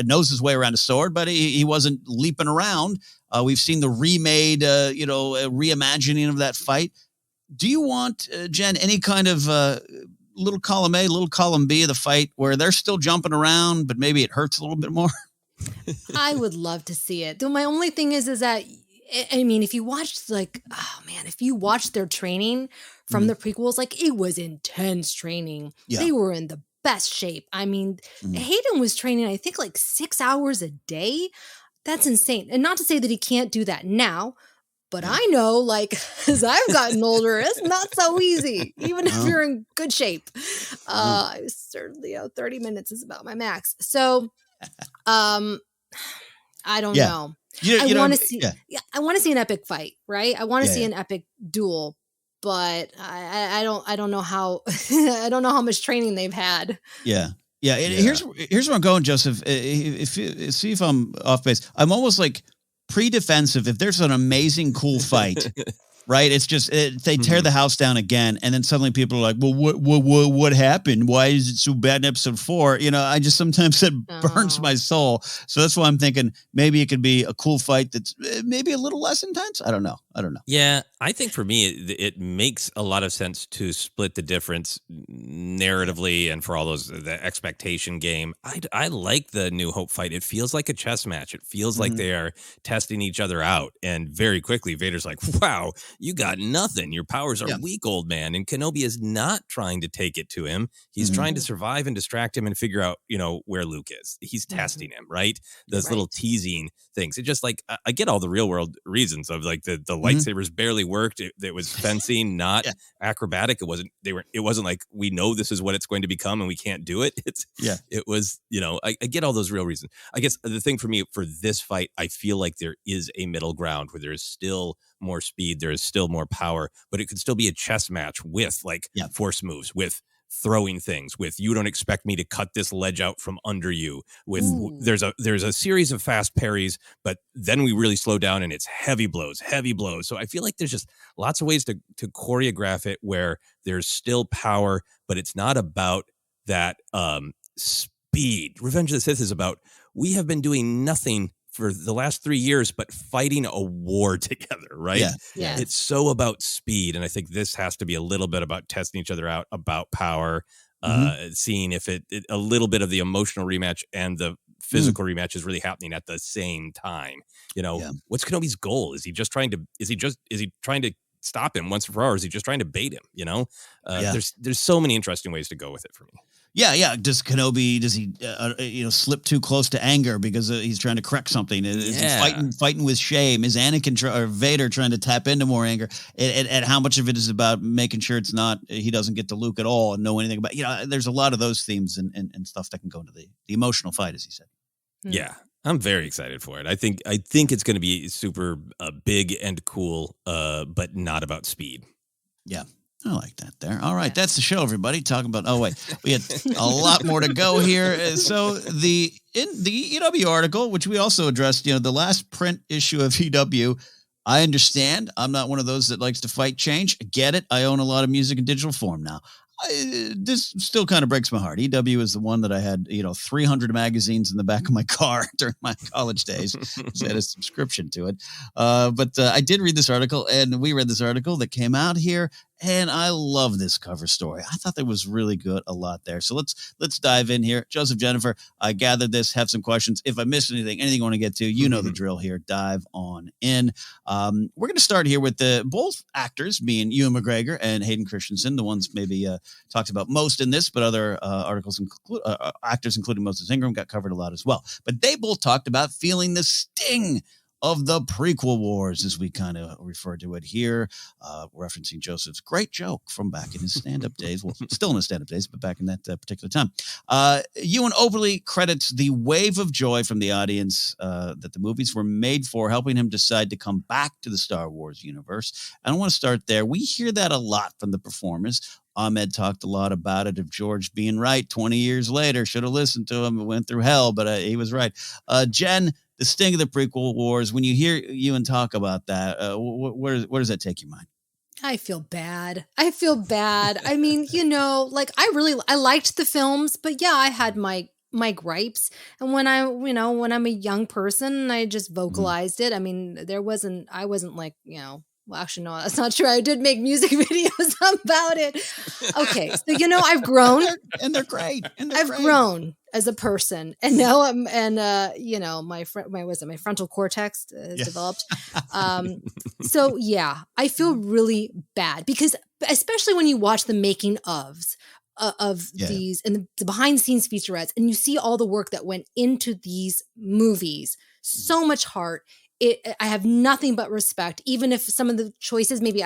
knows his way around a sword, but he wasn't leaping around. We've seen the remade, reimagining of that fight. Do you want, Jen, any kind of little column A, little column B of the fight where they're still jumping around, but maybe it hurts a little bit more? I would love to see it. Though my only thing is that, I mean, if you watched if you watched their training from the prequels, it was intense training. Yeah. They were in the best shape. I mean, Hayden was training, I think 6 hours a day. That's insane. And not to say that he can't do that now, but I know, as I've gotten older, it's not so easy, even if you're in good shape. I certainly, 30 minutes is about my max. So, I don't know. I want to see. Yeah, I want to see an epic fight, right? I want to see an epic duel, but I don't know how. I don't know how much training they've had. Yeah. Here's where I'm going, Joseph. See if I'm off base. I'm almost pre-defensive. If there's an amazing, cool fight. Right. It's just they tear the house down again. And then suddenly people are like, well, what happened? Why is it so bad in episode 4? I just sometimes said burns my soul. So that's why I'm thinking maybe it could be a cool fight that's maybe a little less intense. I don't know. Yeah, I think for me, it makes a lot of sense to split the difference narratively and for all the expectation game. I like the New Hope fight. It feels like a chess match. It feels like they are testing each other out. And very quickly, Vader's like, wow, you got nothing. Your powers are weak, old man. And Kenobi is not trying to take it to him. He's trying to survive and distract him and figure out, where Luke is. He's testing him, right? Those little teasing things. It just I get all the real world reasons of the lightsabers barely worked. It was fencing, not acrobatic. It wasn't like we know this is what it's going to become and we can't do it. It was, I get all those real reasons. I guess the thing for me for this fight, I feel like there is a middle ground where there is still more speed, there is still more power, but it could still be a chess match with force moves, with throwing things, with you don't expect me to cut this ledge out from under you, with there's a series of fast parries, but then we really slow down and it's heavy blows. So I feel like there's just lots of ways to choreograph it where there's still power, but it's not about that speed. Revenge of the Sith is about, we have been doing nothing for the last 3 years, but fighting a war together, right? Yeah. It's so about speed. And I think this has to be a little bit about testing each other out, about power, seeing if it a little bit of the emotional rematch and the physical rematch is really happening at the same time. What's Kenobi's goal? Is he trying to stop him once and for all, or is he just trying to bait him? There's so many interesting ways to go with it for me. Yeah. Does Kenobi slip too close to anger because he's trying to correct something? Is he fighting with shame? Is Anakin or Vader trying to tap into more anger? And how much of it is about making sure he doesn't get to Luke at all and know anything about? There's a lot of those themes and stuff that can go into the emotional fight, as he said. Yeah. I'm very excited for it. I think it's going to be super big and cool, but not about speed. Yeah. I like that there. All right. That's the show, everybody. Talking about, we had a lot more to go here. So in the EW article, which we also addressed, the last print issue of EW, I understand. I'm not one of those that likes to fight change. I get it. I own a lot of music in digital form now. This still kind of breaks my heart. EW is the one that I had, 300 magazines in the back of my car during my college days. I had a subscription to it. But I did read this article, and we read this article that came out here. and I love this cover story. I thought that was really good, a lot there. So let's dive in here. Joseph, Jennifer, I gathered this, have some questions. If I missed anything you want to get to, you know the drill here. Dive on in. We're going to start here with both actors, being Ewan McGregor and Hayden Christensen, the ones maybe talked about most in this, but other articles actors, including Moses Ingram, got covered a lot as well. But they both talked about feeling the sting of the prequel wars, as we kind of refer to it here, referencing Joseph's great joke from back in his stand-up days. Well, still in his stand-up days, but back in that particular time. Ewan openly credits the wave of joy from the audience that the movies were made for, helping him decide to come back to the Star Wars universe. And I want to start there. We hear that a lot from the performers. Annnddd talked a lot about it, of George being right 20 years later. Should have listened to him. It went through hell, but he was right. Jen, the sting of the prequel wars, when you hear Ewan talk about that, where does that take your mind? I feel bad. I mean, I liked the films, but yeah, I had my gripes. And when I'm a young person, I just vocalized it. I mean, I wasn't like, well, actually, no, that's not true. I did make music videos about it. Okay. So, I've grown. And they're great. I've grown as a person. And now my frontal cortex has developed. So, yeah, I feel really bad because especially when you watch the making ofs of these and the behind the scenes featurettes, and you see all the work that went into these movies, so much heart. I have nothing but respect, even if some of the choices, maybe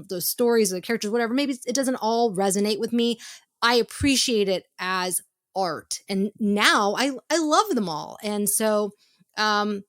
those stories or the characters, whatever, maybe it doesn't all resonate with me. I appreciate it as art. And now I love them all. And so, and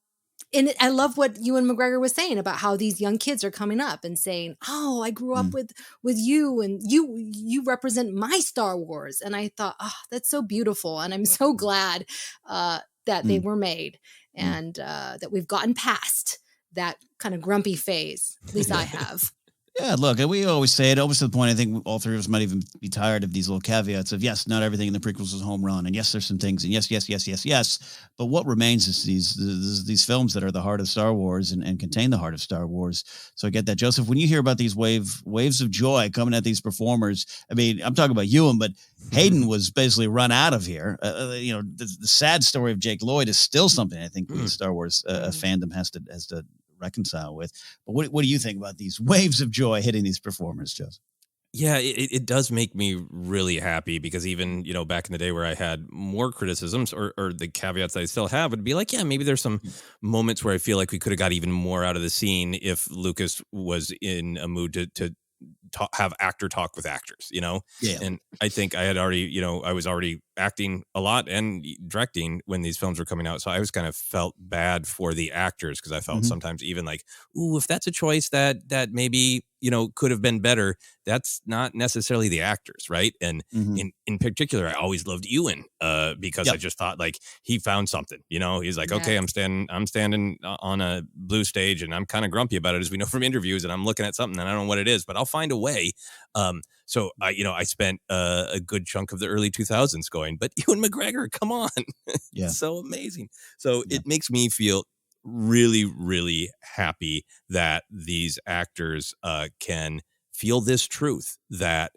I love what Ewan McGregor was saying about how these young kids are coming up and saying, oh, I grew up with you, and you represent my Star Wars. And I thought, oh, that's so beautiful. And I'm so glad that they were made. And that we've gotten past that kind of grumpy phase. At least I have. Yeah, look, we always say it, almost to the point I think all three of us might even be tired of these little caveats of, yes, not everything in the prequels is a home run, and yes, there's some things, and yes. But what remains is these films that are the heart of Star Wars and contain the heart of Star Wars. So I get that. Joseph, when you hear about these waves of joy coming at these performers, I mean, I'm talking about Ewan, but Hayden was basically run out of here. The sad story of Jake Lloyd is still something I think the Star Wars fandom has to reconcile with. But what do you think about these waves of joy hitting these performers, Joseph? Yeah, it does make me really happy because even, back in the day where I had more criticisms or the caveats that I still have would be like, yeah, maybe there's some moments where I feel like we could have got even more out of the scene if Lucas was in a mood to have actor talk with actors, Yeah. And I think I had already, I was already acting a lot and directing when these films were coming out. So I was kind of felt bad for the actors because I felt sometimes even like, ooh, if that's a choice that maybe, could have been better, that's not necessarily the actors, right? And in particular, I always loved Ewan because I just thought like he found something, he's like, okay, I'm standing on a blue stage and I'm kind of grumpy about it, as we know from interviews, and I'm looking at something and I don't know what it is, but I'll find a way. So I spent a good chunk of the early 2000s going, but Ewan McGregor, come on. Yeah. So amazing. So it makes me feel really, really happy that these actors can feel this truth that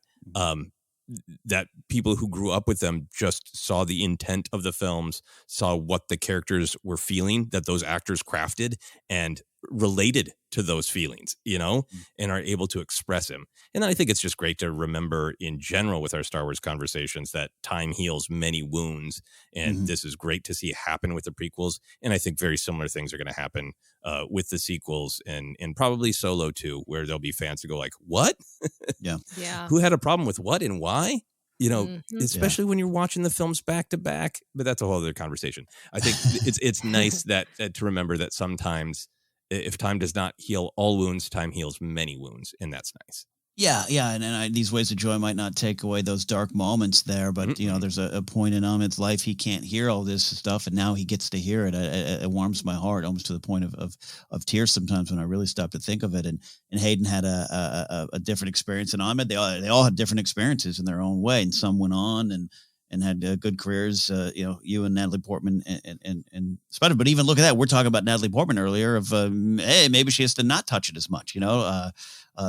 that people who grew up with them just saw the intent of the films, saw what the characters were feeling, that those actors crafted, and related to those feelings, and are able to express him. And I think it's just great to remember in general with our Star Wars conversations that time heals many wounds. And this is great to see happen with the prequels. And I think very similar things are going to happen with the sequels and probably Solo too, where there'll be fans who go like, what? Yeah. Who had a problem with what and why? Especially when you're watching the films back to back. But that's a whole other conversation. I think it's nice that to remember that sometimes if time does not heal all wounds, time heals many wounds, and that's nice. Yeah, and these waves of joy might not take away those dark moments there, but there's a point in Ammit's life he can't hear all this stuff, and now he gets to hear it. It warms my heart almost to the point of tears sometimes when I really stop to think of it. And Hayden had a different experience than Ahmed. They all had different experiences in their own way, and some went on and and had good careers. You and Natalie Portman and Spider. But even look at that. We're talking about Natalie Portman earlier. Hey, maybe she has to not touch it as much.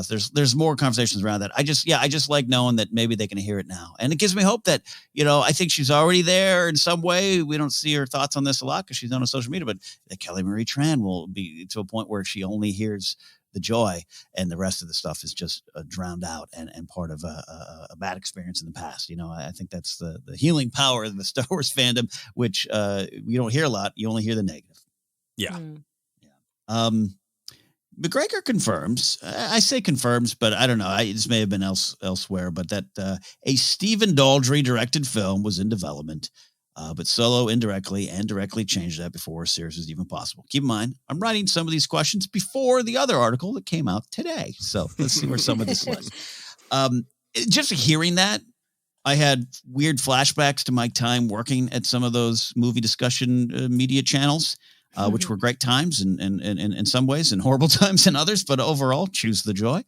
There's more conversations around that. I just like knowing that maybe they can hear it now, and it gives me hope that I think she's already there in some way. We don't see her thoughts on this a lot because she's on social media, but that Kelly Marie Tran will be to a point where she only hears the joy, and the rest of the stuff is just drowned out and part of a bad experience in the past. I think that's the healing power of the Star Wars fandom, which you don't hear a lot. You only hear the negative. Yeah. Yeah. McGregor confirms. I say confirms, but I don't know. This may have been elsewhere, but that a Stephen Daldry directed film was in development. But Solo indirectly and directly changed that before a series was even possible. Keep in mind, I'm writing some of these questions before the other article that came out today. So let's see where some of this lies. Just hearing that, I had weird flashbacks to my time working at some of those movie discussion media channels, which were great times and in some ways and horrible times in others. But overall, choose the joy.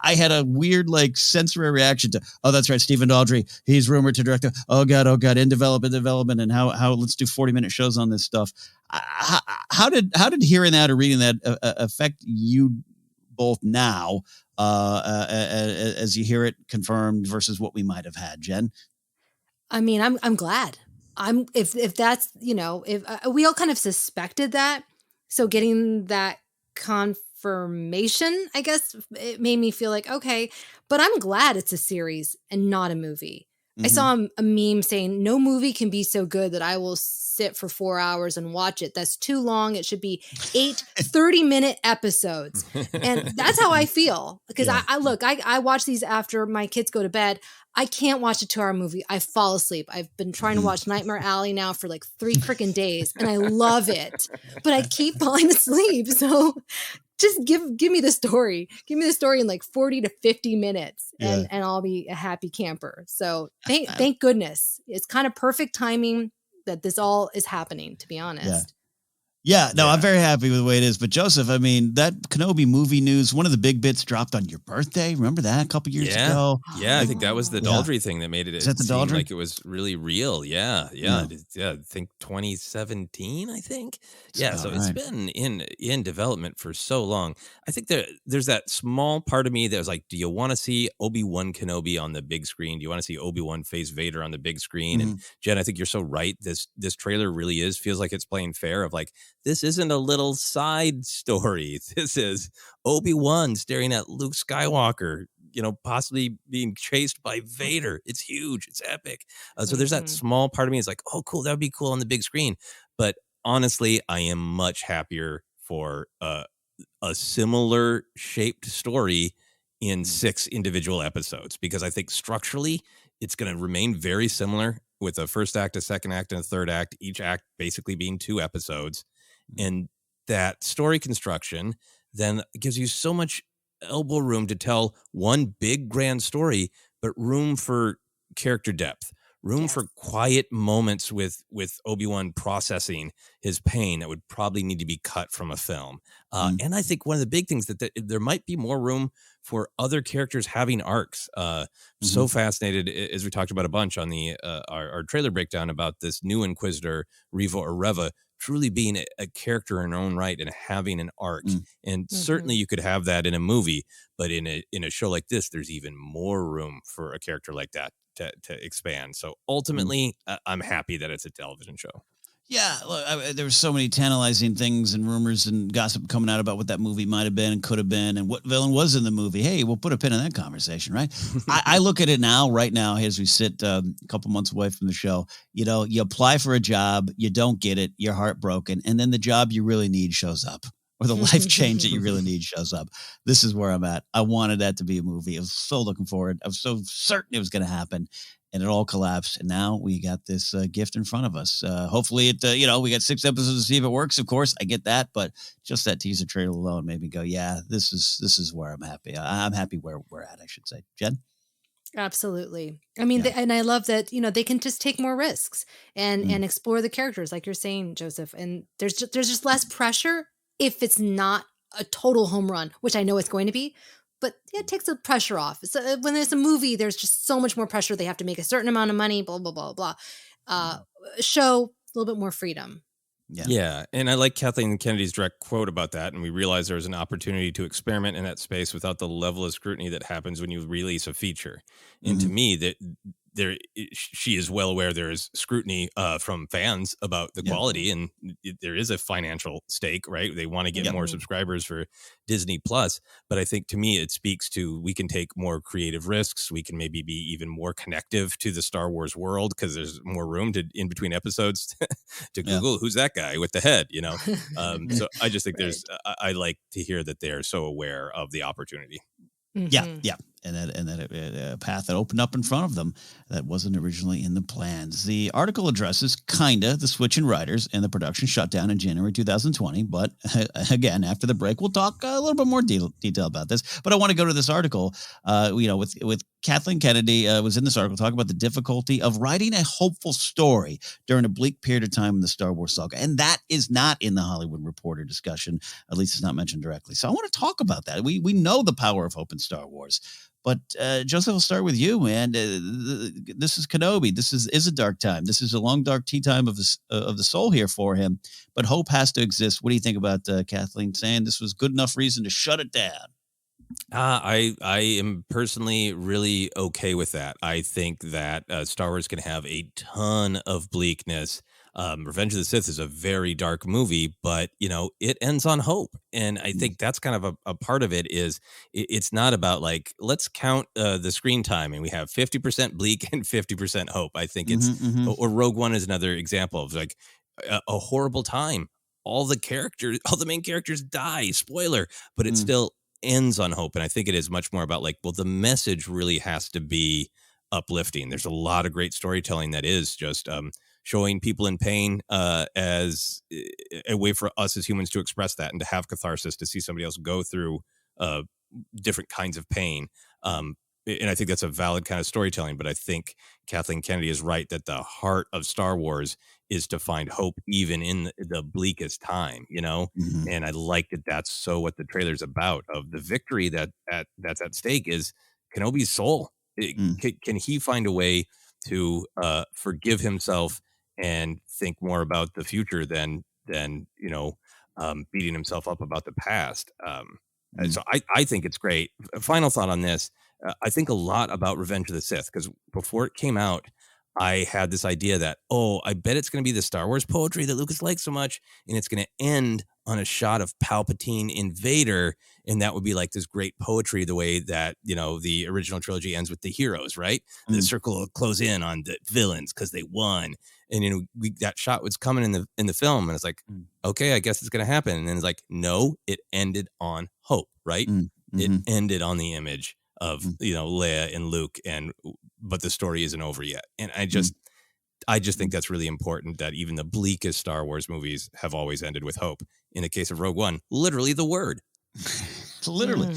I had a weird, sensory reaction to, oh, that's right, Stephen Daldry. He's rumored to direct. Oh God, in development, and how let's do 40-minute shows on this stuff. How did hearing that or reading that affect you both now as you hear it confirmed versus what we might have had, Jen? I mean, I'm glad. If that's if we all kind of suspected that, so getting that confirmation, I guess, it made me feel like, okay, but I'm glad it's a series and not a movie. I saw a meme saying no movie can be so good that I will sit for 4 hours and watch it. That's too long. It should be 8 30-minute episodes. And that's how I feel. Because I watch these after my kids go to bed. I can't watch a 2-hour movie. I fall asleep. I've been trying to watch Nightmare Alley now for 3 freaking days, and I love it. But I keep falling asleep. So just give me the story. Give me the story in 40 to 50 minutes, and I'll be a happy camper. So thank goodness. It's kind of perfect timing that this all is happening, to be honest. Yeah, I'm very happy with the way it is. But Joseph, I mean, that Kenobi movie news, one of the big bits dropped on your birthday. Remember that a couple years ago? Yeah, I think that was the Daldry thing that made it seem like it was really real. Yeah. I think 2017, I think. It's been in development for so long. I think there's that small part of me that was like, do you want to see Obi-Wan Kenobi on the big screen? Do you want to see Obi-Wan face Vader on the big screen? And Jen, I think you're so right. This trailer really feels like it's playing fair of this isn't a little side story. This is Obi-Wan staring at Luke Skywalker, possibly being chased by Vader. It's huge. It's epic. So there's that small part of me is like, oh, cool. That would be cool on the big screen. But honestly, I am much happier for a similar shaped story in 6 individual episodes, because I think structurally it's going to remain very similar with a first act, a second act, and a third act, each act basically being 2 episodes. And that story construction then gives you so much elbow room to tell one big grand story, but room for character depth, room for quiet moments with Obi-Wan processing his pain that would probably need to be cut from a film. And I think one of the big things that there might be more room for other characters having arcs. So fascinated, as we talked about a bunch on the our trailer breakdown, about this new Inquisitor, Reva or Reva, truly being a character in her own right and having an arc. And certainly you could have that in a movie, but in a show like this, there's even more room for a character like that to expand. So ultimately, I'm happy that it's a television show. Yeah, look, there were so many tantalizing things and rumors and gossip coming out about what that movie might have been and could have been and what villain was in the movie. Hey, we'll put a pin in that conversation, right? I look at it right now, as we sit a couple months away from the show. You apply for a job, you don't get it, you're heartbroken, and then the job you really need shows up, or the life change that you really need shows up. This is where I'm at. I wanted that to be a movie. I was so looking forward. I was so certain it was going to happen. And it all collapsed, and now we got this gift in front of us. Hopefully, we got 6 episodes to see if it works. Of course, I get that, but just that teaser trailer alone made me go, "Yeah, this is where I'm happy. I'm happy where we're at." I should say, Jen. Absolutely. I mean, and I love that they can just take more risks and explore the characters, like you're saying, Joseph. And there's just less pressure if it's not a total home run, which I know it's going to be. but it takes the pressure off. So when there's a movie, there's just so much more pressure. They have to make a certain amount of money, blah, blah, blah, blah. Show a little bit more freedom. Yeah. And I like Kathleen Kennedy's direct quote about that. And we realize there's an opportunity to experiment in that space without the level of scrutiny that happens when you release a feature. And to me, that she is well aware there is scrutiny from fans about the quality, and there is a financial stake, right? They want to get more subscribers for Disney Plus. But I think to me, it speaks to, we can take more creative risks. We can maybe be even more connective to the Star Wars world because there's more room to in between episodes to Google who's that guy with the head, you know? So I just think I like to hear that they're so aware of the opportunity. Yeah. And that a path that opened up in front of them that wasn't originally in the plans. The article addresses the switch in writers and the production shutdown in January 2020. But again, after the break, we'll talk a little bit more detail about this. But I want to go to this article, with Kathleen Kennedy was in this article talking about the difficulty of writing a hopeful story during a bleak period of time in the Star Wars saga. And that is not in the Hollywood Reporter discussion. At least it's not mentioned directly. So I want to talk about that. We know the power of hope in Star Wars. But Joseph, I'll start with you, man. This is Kenobi. This is a dark time. This is a long, dark tea time of the soul here for him. But hope has to exist. What do you think about Kathleen saying this was good enough reason to shut it down? I am personally really okay with that. I think that Star Wars can have a ton of bleakness. Revenge of the Sith is a very dark movie, but it ends on hope, and I think that's kind of a part of it. Is it's not about like, let's count the screen time and we have 50% bleak and 50% hope. I think it's or Rogue One is another example of like a horrible time. All the main characters die. Spoiler, but it still ends on hope. And I think it is much more about like, well, the message really has to be uplifting. There's a lot of great storytelling that is just showing people in pain as a way for us as humans to express that and to have catharsis, to see somebody else go through different kinds of pain. And I think that's a valid kind of storytelling. But I think Kathleen Kennedy is right that the heart of Star Wars is to find hope even in the bleakest time, And I like that that's so what the trailer's about, of the victory that's at stake is Kenobi's soul. Can he find a way to forgive himself and think more about the future than beating himself up about the past? And so I think it's great. A final thought on this. I think a lot about Revenge of the Sith, because before it came out, I had this idea that, I bet it's going to be the Star Wars poetry that Lucas likes so much, and it's going to end on a shot of Palpatine in Vader, and that would be like this great poetry, the way that, the original trilogy ends with the heroes, right? The circle will close in on the villains because they won. And, that shot was coming in the film, and it's like, okay, I guess it's going to happen. And then it's like, no, it ended on hope, right? It ended on the image of, Leia and Luke, but the story isn't over yet. And I just think that's really important, that even the bleakest Star Wars movies have always ended with hope. In the case of Rogue One, literally the word. Literally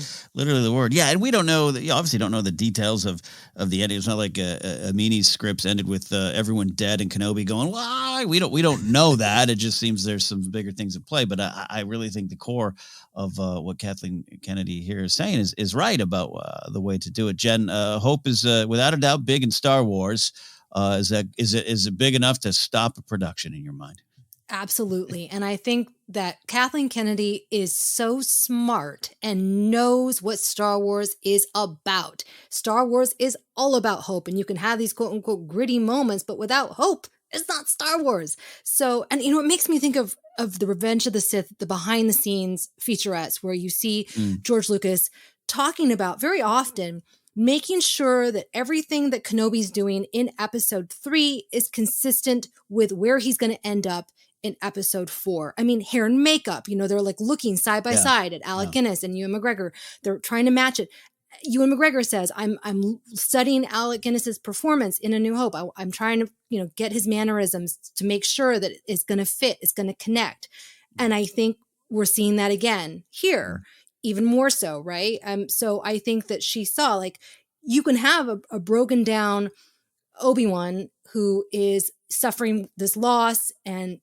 the word. Yeah, and we don't know you obviously don't know the details of the ending. It's not like Amini's scripts ended with everyone dead and Kenobi going, why? We don't know that. It just seems there's some bigger things at play. But I really think the core of what Kathleen Kennedy here is saying is right about the way to do it. Jen, hope is without a doubt big in Star Wars. Is it big enough to stop a production in your mind? Absolutely. And I think that Kathleen Kennedy is so smart and knows what Star Wars is about. Star Wars is all about hope, and you can have these quote unquote gritty moments, but without hope, it's not Star Wars. So, and it makes me think of the Revenge of the Sith, the behind the scenes featurettes where you see George Lucas talking about very often making sure that everything that Kenobi's doing in episode 3 is consistent with where he's going to end up in episode 4. I mean, hair and makeup, they're like looking side by side at Alec Guinness and Ewan McGregor. They're trying to match it. Ewan McGregor says, I'm studying Alec Guinness's performance in A New Hope. I'm trying to, get his mannerisms to make sure that it's going to fit, it's going to connect. And I think we're seeing that again here, even more so, right? So I think that she saw, like, you can have a broken down Obi-Wan who is suffering this loss and,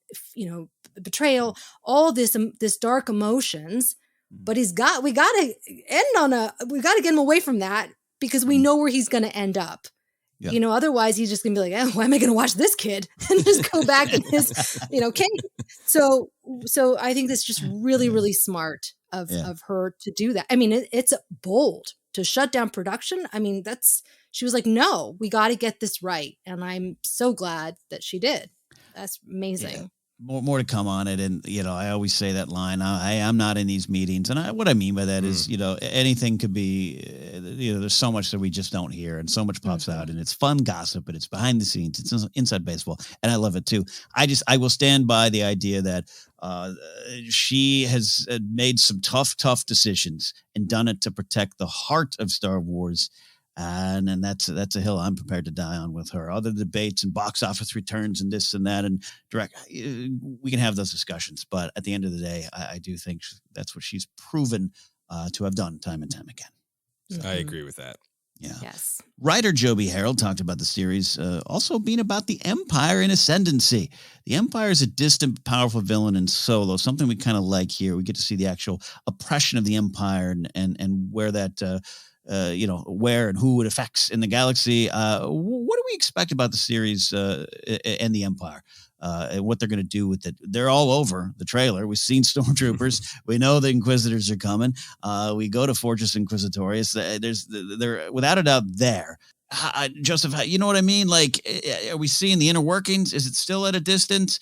betrayal, all this dark emotions, but we got to get him away from that because we know where he's going to end up. Yeah. You know, otherwise he's just going to be like, oh, why am I going to watch this kid and just go back in his, cave. So I think that's just really, really smart of her to do that. I mean, it's bold to shut down production. I mean, she was like, no, we got to get this right. And I'm so glad that she did. That's amazing. Yeah. More to come on it. And, I always say that line, I'm not in these meetings. And what I mean by that is, anything could be, there's so much that we just don't hear and so much pops out and it's fun gossip, but it's behind the scenes. It's inside baseball. And I love it too. I will stand by the idea that she has made some tough decisions and done it to protect the heart of Star Wars. And that's a hill I'm prepared to die on with her. Other debates and box office returns and this and that and we can have those discussions. But at the end of the day, I do think that's what she's proven to have done time and time again. So, I agree with that. Yeah. Yes. Writer Joby Harold talked about the series also being about the Empire in ascendancy. The Empire is a distant, powerful villain in Solo, something we kind of like here. We get to see the actual oppression of the Empire and where that where and who it affects in the galaxy. What do we expect about the series and the Empire? And what they're going to do with it? They're all over the trailer. We've seen stormtroopers. We know the Inquisitors are coming. We go to Fortress Inquisitorius. They're without a doubt there. Joseph, you know what I mean? Like, are we seeing the inner workings? Is it still at a distance?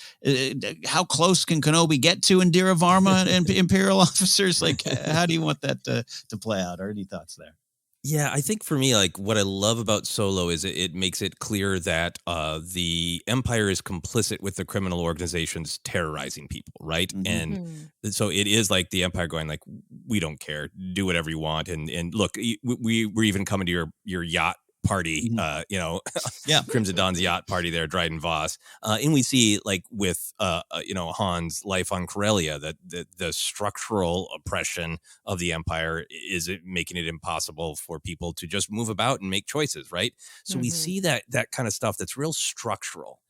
How close can Kenobi get to Indira Varma and Imperial officers? Like, how do you want that to play out? Or any thoughts there? Yeah, I think for me, like what I love about Solo is it makes it clear that the Empire is complicit with the criminal organizations terrorizing people, right? Mm-hmm. And so it is like the Empire going like, we don't care, do whatever you want, and look, we're even coming to your yacht party, Crimson Dawn's yacht party there, Dryden Voss, and we see like with Han's life on Corellia that the structural oppression of the Empire is making it impossible for people to just move about and make choices, right? So we see that kind of stuff that's real structural.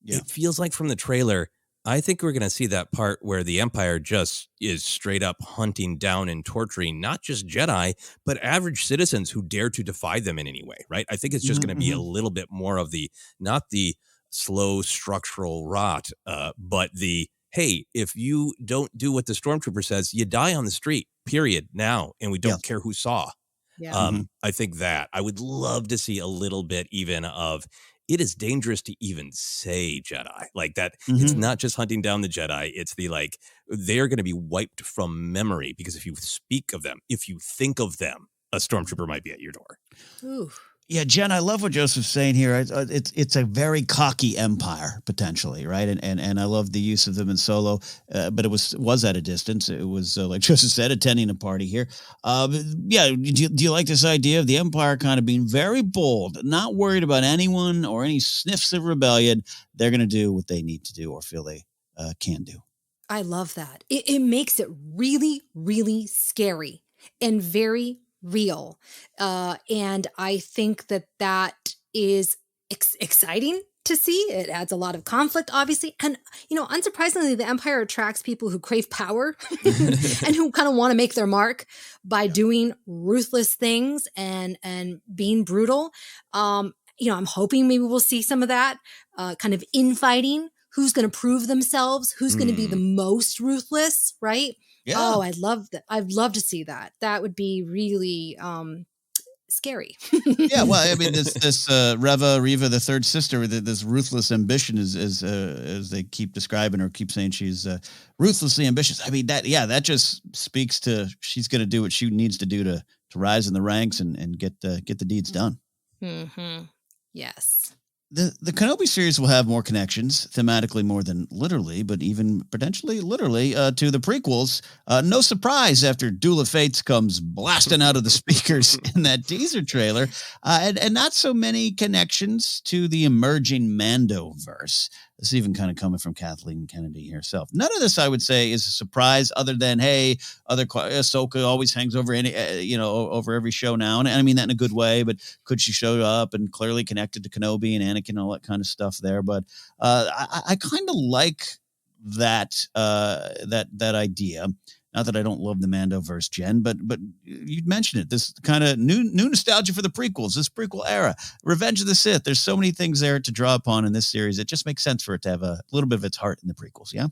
Yeah. It feels like from the trailer, I think we're going to see that part where the Empire just is straight up hunting down and torturing not just Jedi, but average citizens who dare to defy them in any way, right? I think it's just going to be a little bit more of not the slow structural rot, but hey, if you don't do what the stormtrooper says, you die on the street, period, now, and we don't care who saw. Yeah. I think that I would love to see a little bit even of, it is dangerous to even say Jedi like that. It's not just hunting down the Jedi. It's they're going to be wiped from memory because if you speak of them, if you think of them, a stormtrooper might be at your door. Ooh. Yeah, Jen, I love what Joseph's saying here. It's a very cocky empire potentially, right? And I love the use of them in Solo, but it was at a distance. It was like Joseph said, attending a party here. Do you like this idea of the Empire kind of being very bold, not worried about anyone or any sniffs of rebellion? They're going to do what they need to do or feel they can do. I love that. It makes it really, really scary and very real. And I think that is exciting to see. It adds a lot of conflict, obviously. And, unsurprisingly, the Empire attracts people who crave power and who kind of want to make their mark by doing ruthless things and being brutal. I'm hoping maybe we'll see some of that kind of infighting. Who's going to prove themselves? Who's going to be the most ruthless, right? Yeah. Oh, I'd love that. I'd love to see that. That would be really scary. Yeah, well, I mean, this Reva, the third sister, this ruthless ambition is as they keep describing her, keep saying she's ruthlessly ambitious. I mean, that just speaks to she's going to do what she needs to do to rise in the ranks and get the deeds done. Mm-hmm. Yes. The Kenobi series will have more connections, thematically more than literally, but even potentially literally, to the prequels. No surprise after Duel of Fates comes blasting out of the speakers in that teaser trailer. And not so many connections to the emerging Mandoverse. This is even kind of coming from Kathleen Kennedy herself. None of this, I would say, is a surprise other than, hey, Ahsoka always hangs over over every show now. And I mean that in a good way, but could she show up and clearly connected to Kenobi and Anakin and all that kind of stuff there? But I kind of like that idea. Not that I don't love the Mandoverse, Jen, but you mentioned it. This kind of new nostalgia for the prequels, this prequel era, Revenge of the Sith. There's so many things there to draw upon in this series. It just makes sense for it to have a little bit of its heart in the prequels. Yeah.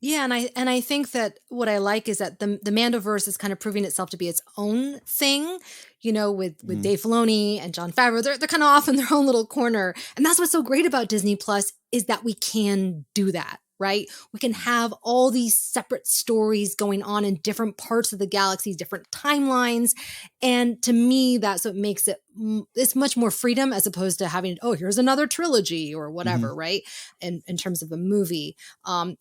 Yeah, and I think that what I like is that the Mandoverse is kind of proving itself to be its own thing, with Dave Filoni and Jon Favreau. They're kind of off in their own little corner. And that's what's so great about Disney Plus is that we can do that. Right? We can have all these separate stories going on in different parts of the galaxy, different timelines. And to me, that's what makes it's much more freedom as opposed to having, here's another trilogy or whatever, right? And in terms of a movie,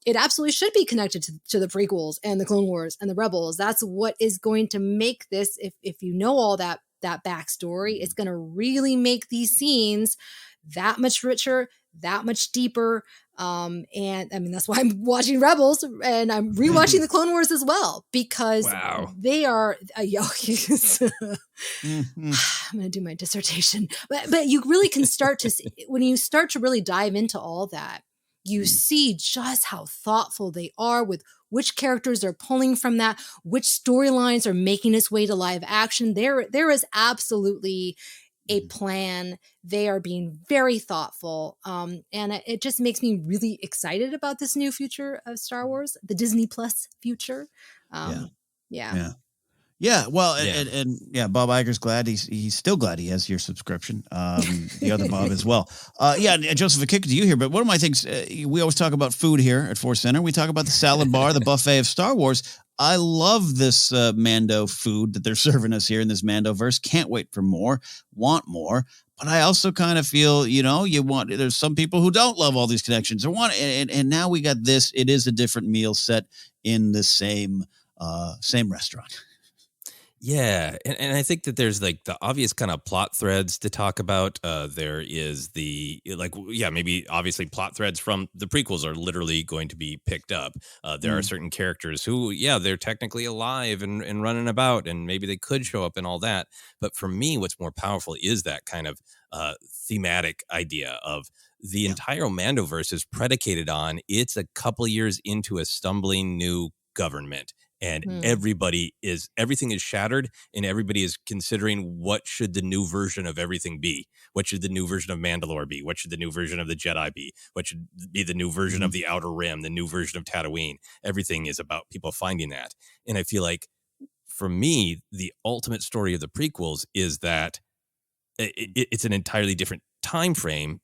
it absolutely should be connected to the prequels and the Clone Wars and the Rebels. That's what is going to make this, if you know all that backstory, it's going to really make these scenes that much richer, that much deeper. And I mean, that's why I'm watching Rebels and I'm rewatching the Clone Wars as well, because they are, I'm going to do my dissertation, but you really can start to see, when you start to really dive into all that, you see just how thoughtful they are with which characters are pulling from that, which storylines are making its way to live action. There is absolutely a plan. They are being very thoughtful. And it just makes me really excited about this new future of Star Wars, the Disney Plus future. Yeah. Well, and Bob Iger's glad he's still glad he has your subscription. The other Bob as well. Joseph, a kick to you here. But one of my things, we always talk about food here at ForceCenter. We talk about the salad bar, the buffet of Star Wars. I love this Mando food that they're serving us here in this Mandoverse. Can't wait for more, want more. But I also kind of feel, there's some people who don't love all these connections or want, and now we got this. It is a different meal set in the same restaurant. Yeah, and I think that there's like the obvious kind of plot threads to talk about. There is maybe obviously plot threads from the prequels are literally going to be picked up. There are certain characters who, they're technically alive and running about, and maybe they could show up and all that. But for me, what's more powerful is that kind of thematic idea of the entire Mandoverse is predicated on it's a couple years into a stumbling new government. And everything is shattered, and everybody is considering what should the new version of everything be? What should the new version of Mandalore be? What should the new version of the Jedi be? What should be the new version of the Outer Rim, the new version of Tatooine? Everything is about people finding that. And I feel like, for me, the ultimate story of the prequels is that it's an entirely different time frame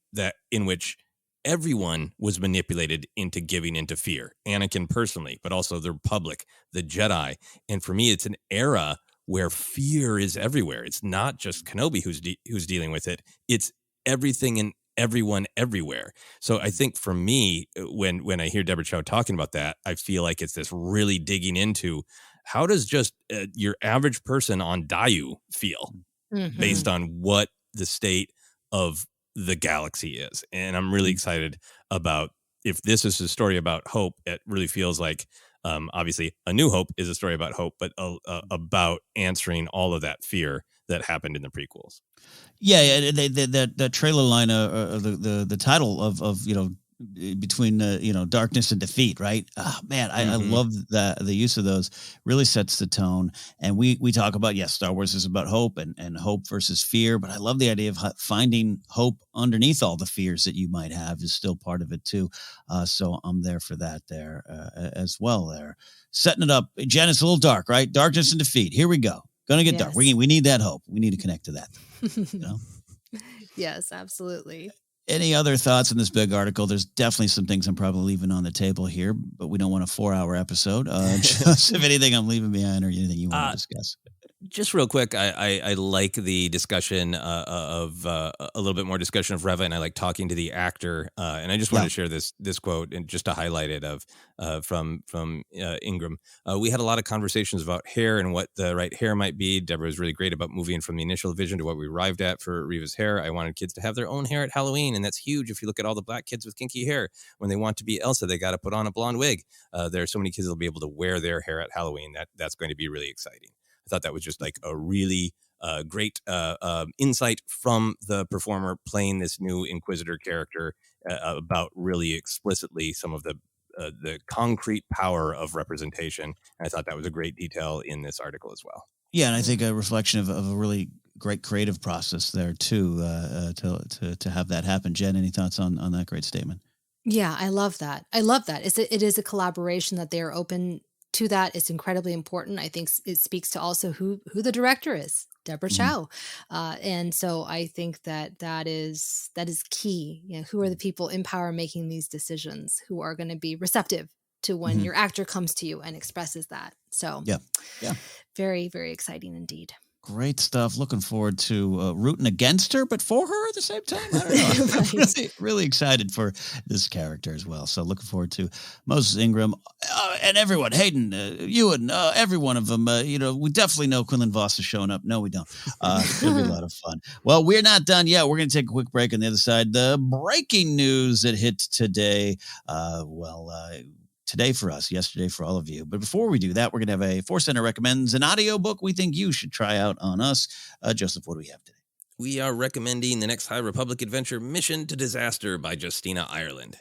in which everyone was manipulated into giving into fear. Anakin personally, but also the Republic, the Jedi. And for me, it's an era where fear is everywhere. It's not just Kenobi who's dealing with it. It's everything and everyone everywhere. So I think for me, when I hear Deborah Chow talking about that, I feel like it's this really digging into how does just your average person on Dayu feel based on what the state of the galaxy is. And I'm really excited about, if this is a story about hope, it really feels like obviously A New Hope is a story about hope, but about answering all of that fear that happened in the prequels. The trailer line, the title of between darkness and defeat, right? Oh, man, I love the use of those. Really sets the tone. And we talk about, Star Wars is about hope and hope versus fear, but I love the idea of finding hope underneath all the fears that you might have is still part of it too. So I'm there for that there as well there. Setting it up. Jen, it's a little dark, right? Darkness and defeat. Here we go. Gonna get dark. We need that hope. We need to connect to that. Yes, absolutely. Any other thoughts on this big article? There's definitely some things I'm probably leaving on the table here, but we don't want a 4-hour episode. Just if anything I'm leaving behind or anything you want to discuss. Just real quick, I like the discussion of a little bit more discussion of Reva, and I like talking to the actor. And I just wanted to share this quote and just to highlight it from Ingram. We had a lot of conversations about hair and what the right hair might be. Deborah was really great about moving from the initial vision to what we arrived at for Reva's hair. I wanted kids to have their own hair at Halloween, and that's huge. If you look at all the black kids with kinky hair, when they want to be Elsa, they got to put on a blonde wig. There are so many kids that will be able to wear their hair at Halloween. That's going to be really exciting. I thought that was just like a really great insight from the performer playing this new Inquisitor character about really explicitly some of the the concrete power of representation. And I thought that was a great detail in this article as well. Yeah, and I think a reflection of a really great creative process there too, to have that happen. Jen, any thoughts on that great statement? Yeah, I love that. It is a collaboration that they are open to that. It's incredibly important. I think it speaks to also who the director is, Deborah Chow. And so I think that is key. You know, who are the people in power making these decisions, who are going to be receptive to when your actor comes to you and expresses that. So yeah. Very, very exciting indeed. Great stuff. Looking forward to rooting against her, but for her at the same time. I don't know. I'm really excited for this character as well. So looking forward to Moses Ingram and everyone, Hayden, Ewan, every one of them. We definitely know Quinlan Voss is showing up. No, we don't. It'll be a lot of fun. Well, we're not done yet. We're going to take a quick break on the other side. The breaking news that hit today. Today for us, yesterday for all of you. But before we do that, we're going to have a ForceCenter recommends an audiobook we think you should try out on us. Joseph, what do we have today? We are recommending the next High Republic adventure, Mission to Disaster by Justina Ireland.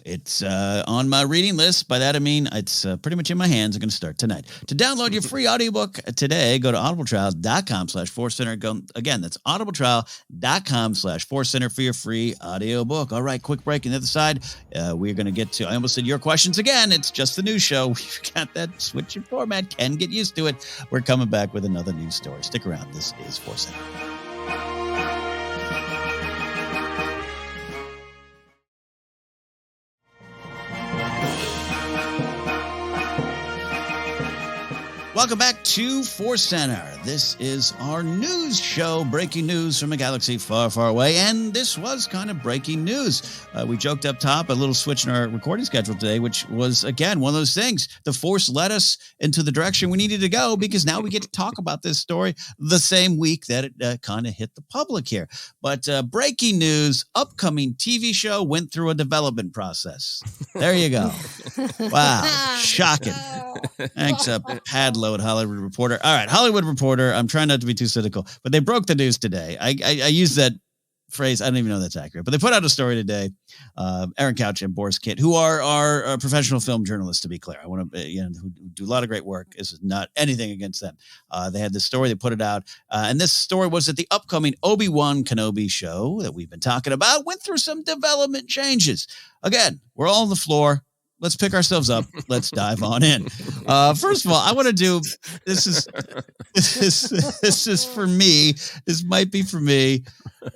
It's on my reading list. By that, I mean it's pretty much in my hands. I'm going to start tonight. To download your free audiobook today, go to audibletrial.com/ForceCenter. Again, that's audibletrial.com/ForceCenter for your free audiobook. All right, quick break. On the other side, we're going to get to, I almost said your questions again. It's just the news show. We've got that switch in format. Can get used to it. We're coming back with another news story. Stick around. This is ForceCenter. Welcome back to ForceCenter. This is our news show, breaking news from a galaxy far, far away. And this was kind of breaking news. We joked up top, a little switch in our recording schedule today, which was, again, one of those things. The Force led us into the direction we needed to go because now we get to talk about this story the same week that it kind of hit the public here. But breaking news, upcoming TV show went through a development process. There you go. Wow. Shocking. Thanks, Padload, Hollywood Reporter. All right, Hollywood Reporter. I'm trying not to be too cynical, but they broke the news today. I use that phrase. I don't even know that's accurate, but they put out a story today. Aaron Couch and Boris Kitt, who are professional film journalists, to be clear. I want to, who do a lot of great work. This is not anything against them. They had this story. They put it out, and this story was that the upcoming Obi-Wan Kenobi show that we've been talking about went through some development changes. Again, we're all on the floor. Let's pick ourselves up. Let's dive on in. First of all, I want to do this is for me. This might be for me,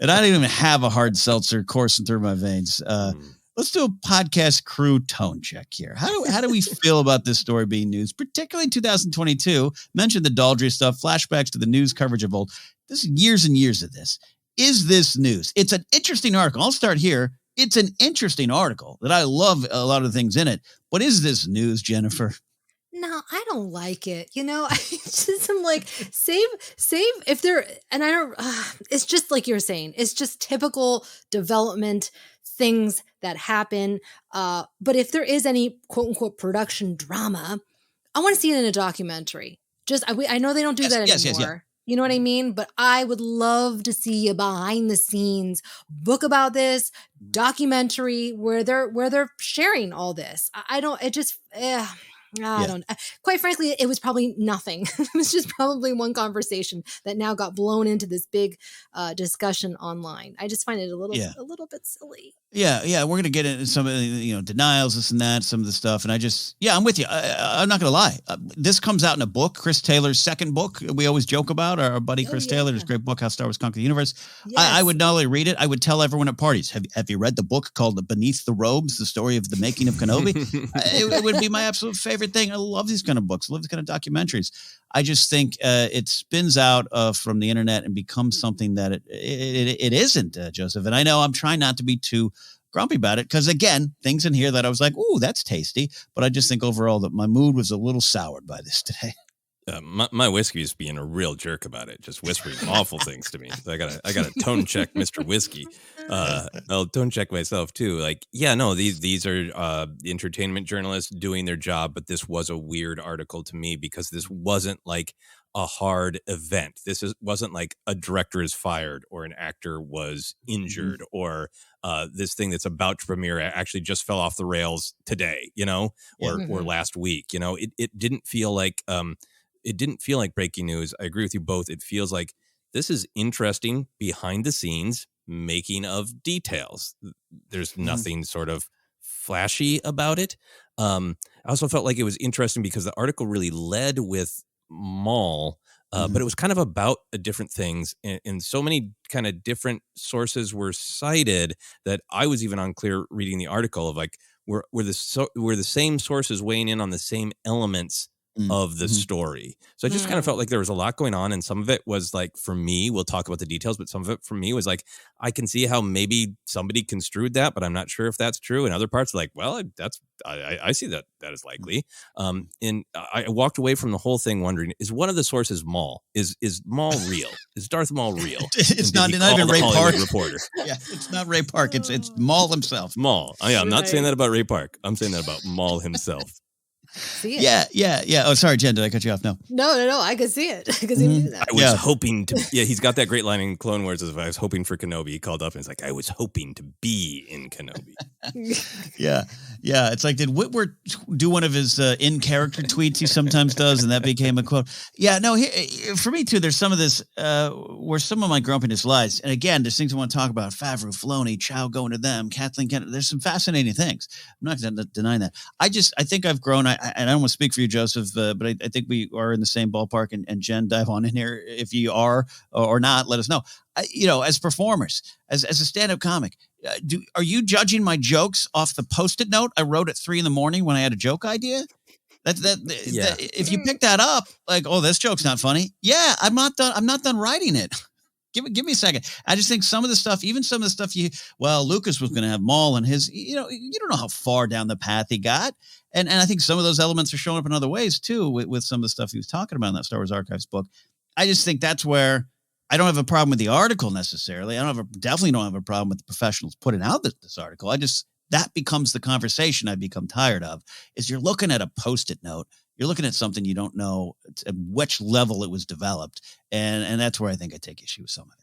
and I don't even have a hard seltzer coursing through my veins. Let's do a podcast crew tone check here. How do we feel about this story being news, particularly in 2022? Mentioned the Daldry stuff, flashbacks to the news coverage of old. This is years and years of this. Is this news? It's an interesting article. I'll start here. It's an interesting article that I love a lot of the things in it. But is this news, Jennifer? No, I don't like it. I'm like, save if they're, and I don't, it's just like you're saying, it's just typical development things that happen. But if there is any quote unquote production drama, I want to see it in a documentary. I know they don't do that anymore. Yes. You know what I mean? But I would love to see a behind the scenes book about this, documentary where they're sharing all this. I don't quite frankly, it was probably nothing. It was just probably one conversation that now got blown into this big discussion online. I just find it a little bit silly. Yeah. We're going to get into some of the, denials, this and that, some of the stuff. And I'm with you. I'm not going to lie. This comes out in a book, Chris Taylor's second book. We always joke about our buddy Chris Taylor, his great book, How Star Wars Conquered the Universe. Yes. I would not only read it, I would tell everyone at parties, have you read the book called Beneath the Robes, the story of the making of Kenobi? It would be my absolute favorite thing. I love these kind of books. I love these kind of documentaries. I just think it spins out from the internet and becomes something that it isn't, Joseph. And I know I'm trying not to be too grumpy about it because, again, things in here that I was like, ooh, that's tasty. But I just think overall that my mood was a little soured by this today. My whiskey's being a real jerk about it, just whispering awful things to me. So I gotta tone check Mr. Whiskey. I'll tone check myself too. These are entertainment journalists doing their job, but this was a weird article to me because this wasn't like a hard event. Wasn't like a director is fired or an actor was injured or this thing that's about to premiere actually just fell off the rails today, or last week. It didn't feel like breaking news. I agree with you both. It feels like this is interesting behind the scenes making of details. There's nothing sort of flashy about it. I also felt like it was interesting because the article really led with Maul, but it was kind of about different things, and so many kind of different sources were cited that I was even unclear reading the article of like were the same sources weighing in on the same elements of the story. So I just kind of felt like there was a lot going on, and some of it was like, for me, we'll talk about the details, but some of it for me was like, I can see how maybe somebody construed that, but I'm not sure if that's true. And other parts like, well, I see that is likely. And I walked away from the whole thing wondering, is one of the sources Maul? Is Maul real? Is Darth Maul real? It's not even Ray Park. Reporter. Yeah, it's not Ray Park. It's Maul himself. Maul. I'm not saying that about Ray Park. I'm saying that about Maul himself. See it. Yeah. Oh, sorry, Jen. Did I cut you off? No. No. I could see it. I could see that. I was hoping to. Yeah, he's got that great line in Clone Wars. As I was hoping for Kenobi. He called up and it's like, I was hoping to be in Kenobi. Yeah. It's like, did Whitworth do one of his in-character tweets he sometimes does, and that became a quote? Yeah. No. For me too. There's some of this where some of my grumpiness lies, and again, there's things I want to talk about: Favreau, Filoni, Chow going to them, Kathleen Kennedy. There's some fascinating things. I'm not denying that. I think I've grown. And I don't want to speak for you, Joseph, but I think we are in the same ballpark. And Jen, dive on in here. If you are or not, let us know. As performers, as a stand-up comic, are you judging my jokes off the Post-it note I wrote at 3 a.m. when I had a joke idea? That if you pick that up, like, oh, this joke's not funny. Yeah, I'm not done writing it. Give me a second. I just think some of the stuff, Lucas was going to have Maul and his, you don't know how far down the path he got. And I think some of those elements are showing up in other ways too, with some of the stuff he was talking about in that Star Wars Archives book. I just think that's where I don't have a problem with the article necessarily. Definitely don't have a problem with the professionals putting out this article. That becomes the conversation I've become tired of, is you're looking at a Post-it note. You're looking at something you don't know at which level it was developed. And that's where I think I take issue with some of it.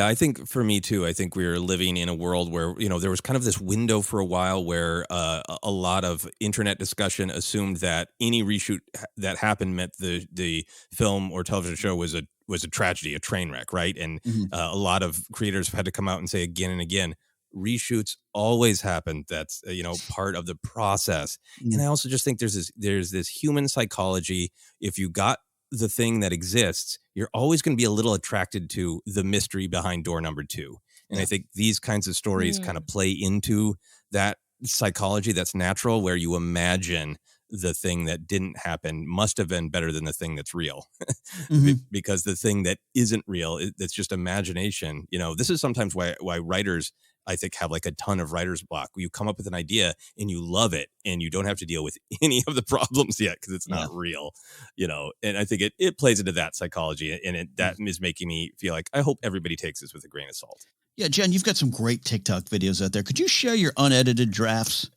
I think for me too, I think we're living in a world where, there was kind of this window for a while where a lot of internet discussion assumed that any reshoot that happened meant the film or television show was a tragedy, a train wreck, right? And a lot of creators have had to come out and say again and again, reshoots always happen. That's part of the process. And I also just think there's this human psychology. If you got the thing that exists, you're always going to be a little attracted to the mystery behind door number 2. And I think these kinds of stories kind of play into that psychology that's natural, where you imagine the thing that didn't happen must have been better than the thing that's real. Because the thing that isn't real, that's just imagination. This is sometimes why writers, I think, have like a ton of writer's block. You come up with an idea and you love it and you don't have to deal with any of the problems yet because it's not real, and I think it plays into that psychology, and that is making me feel like I hope everybody takes this with a grain of salt. Yeah, Jen, you've got some great TikTok videos out there. Could you share your unedited drafts?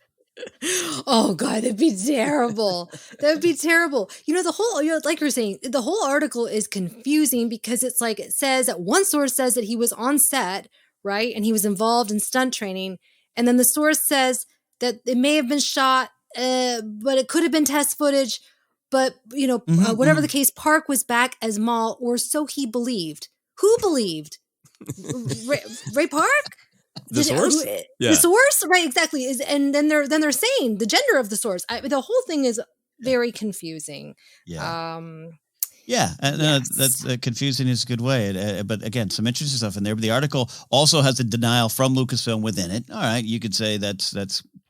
Oh God, that'd be terrible. That'd be terrible. The whole, like you're saying, the whole article is confusing because it's like, it says that one source says that he was on set, right? And he was involved in stunt training. And then the source says that it may have been shot, but it could have been test footage. But, whatever the case, Park was back as Maul, or so he believed. Who believed? Ray Park? The source? The source? Right, exactly. And then they're saying the gender of the source. The whole thing is very confusing. Yeah. Yes. That's confusing is a good way. But again, some interesting stuff in there. But the article also has a denial from Lucasfilm within it. All right, you could say that's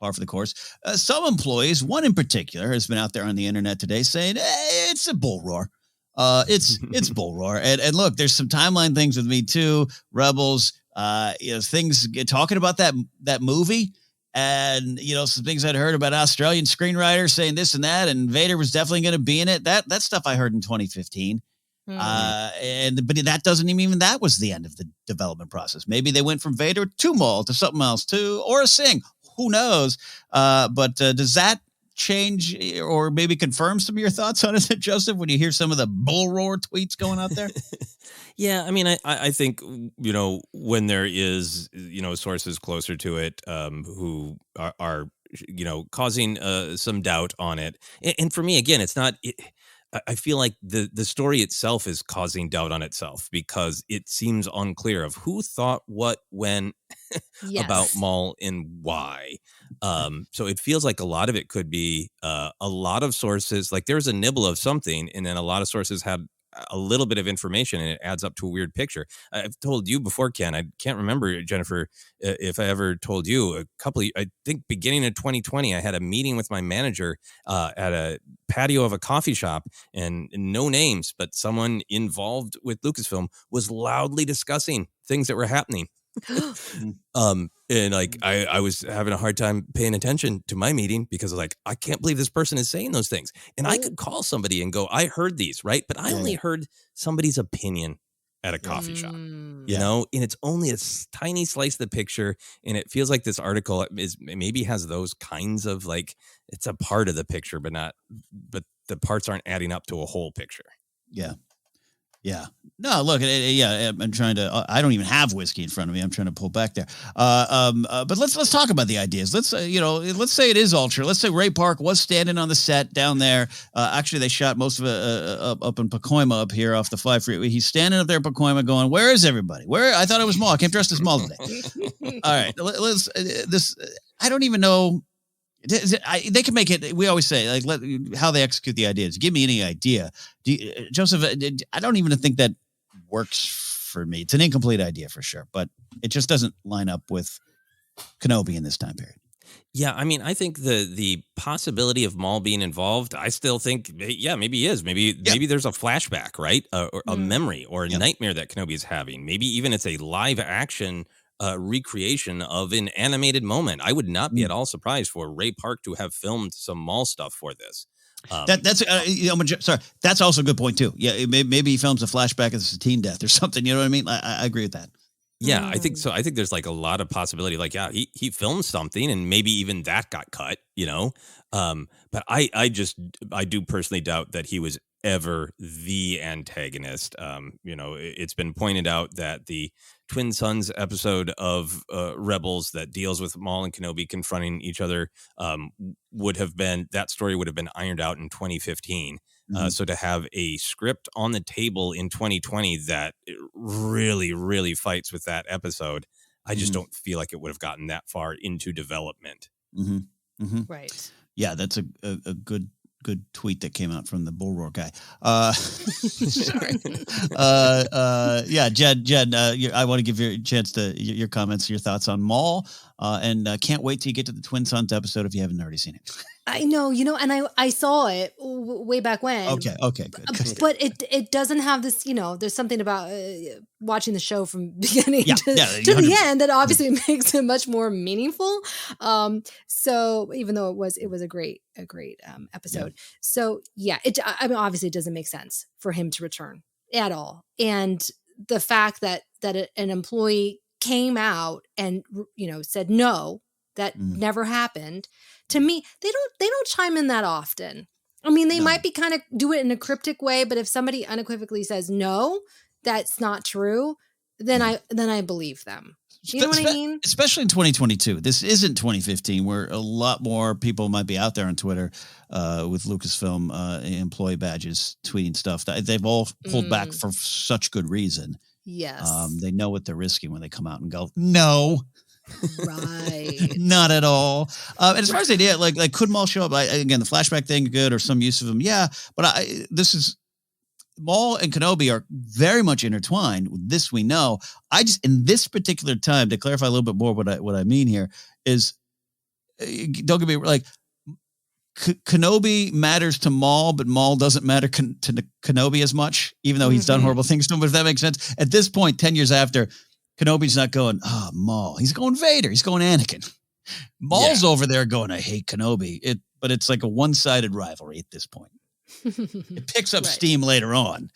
par for the course. Some employees, one in particular, has been out there on the internet today saying, hey, it's a bull roar. It's bull roar. And look, there's some timeline things with me too. Rebels, things talking about that movie. And, some things I'd heard about Australian screenwriters saying this and that, and Vader was definitely going to be in it. That stuff I heard in 2015. But that doesn't even, that was the end of the development process. Maybe they went from Vader to Maul to something else too, or a Singh. Who knows? But does that change or maybe confirm some of your thoughts on it, Joseph, when you hear some of the bull roar tweets going out there? Yeah, I mean, I think, when there is, sources closer to it who are causing some doubt on it. And for me, again, it's not. I feel like the story itself is causing doubt on itself because it seems unclear of who thought what, when about Maul and why. So it feels like a lot of it could be a lot of sources. Like there's a nibble of something, and then a lot of sources had a little bit of information, and it adds up to a weird picture. I've told you before, Ken. I can't remember, Jennifer, if I ever told you I think beginning of 2020, I had a meeting with my manager at a patio of a coffee shop, and no names, but someone involved with Lucasfilm was loudly discussing things that were happening. And like I was having a hard time paying attention to my meeting because I can't believe this person is saying those things. And I could call somebody and go, I heard these, right? But I only heard somebody's opinion at a coffee shop, and it's only a tiny slice of the picture. And it feels like this article maybe has those kinds of it's a part of the picture, but the parts aren't adding up to a whole picture. Yeah. Yeah. No, look, I'm trying to, I don't even have whiskey in front of me. I'm trying to pull back there. But let's talk about the ideas. Let's say it is all true. Let's say Ray Park was standing on the set down there. Actually, they shot most of it up in Pacoima up here off the 5 freeway. He's standing up there in Pacoima going, where is everybody? I thought it was Maul. I came dressed as Maul today. All right. I don't even know. They can make it. We always say how they execute the ideas. Give me any idea, Joseph. I don't even think that works for me. It's an incomplete idea for sure, but it just doesn't line up with Kenobi in this time period. Yeah, I mean, I think the possibility of Maul being involved, I still think, maybe he is. Maybe there's a flashback, right, or a memory or a nightmare that Kenobi is having. Maybe even it's a live action recreation of an animated moment. I would not be at all surprised for Ray Park to have filmed some Maul stuff for this. Sorry, that's also a good point too. Yeah, maybe he films a flashback of the Satine death or something. You know what I mean? I agree with that. Yeah, I think so. I think there's a lot of possibility. He filmed something, and maybe even that got cut. But I do personally doubt that he was ever the antagonist. It's been pointed out that the Twin Sons episode of Rebels that deals with Maul and Kenobi confronting each other that story would have been ironed out in 2015. So to have a script on the table in 2020 that really, really fights with that episode, I just don't feel like it would have gotten that far into development. Right. Yeah, that's a good tweet that came out from the Bull Roar guy. Sorry. Jen, I want to give you a chance to your comments, your thoughts on Maul, and can't wait till you get to the Twin Sons episode if you haven't already seen it. I know, and I saw it way back when. Okay, good. But it doesn't have this, there's something about watching the show from beginning to the end that obviously makes it much more meaningful. So even though it was a great episode. Yeah. So obviously it doesn't make sense for him to return at all. And the fact that an employee came out and said no, that never happened. To me, they don't chime in that often. I mean, they might be kind of do it in a cryptic way, but if somebody unequivocally says no, that's not true, then I believe them. You know what I mean? Especially in 2022. This isn't 2015, where a lot more people might be out there on Twitter with Lucasfilm employee badges tweeting stuff. They've all pulled back for such good reason. Yes. They know what they're risking when they come out and go, no. Right. Not at all. And as far as the idea, could Maul show up? Again, the flashback thing, good, or some use of him. Yeah. But this is Maul and Kenobi are very much intertwined. This we know. In this particular time, to clarify a little bit more what I mean here is, don't get me Kenobi matters to Maul, but Maul doesn't matter to Kenobi as much, even though he's done horrible things to him. But if that makes sense, at this point, 10 years after, Kenobi's not going, Maul. He's going Vader. He's going Anakin. Maul's over there going, I hate Kenobi. But it's like a one-sided rivalry at this point. It picks up steam later on.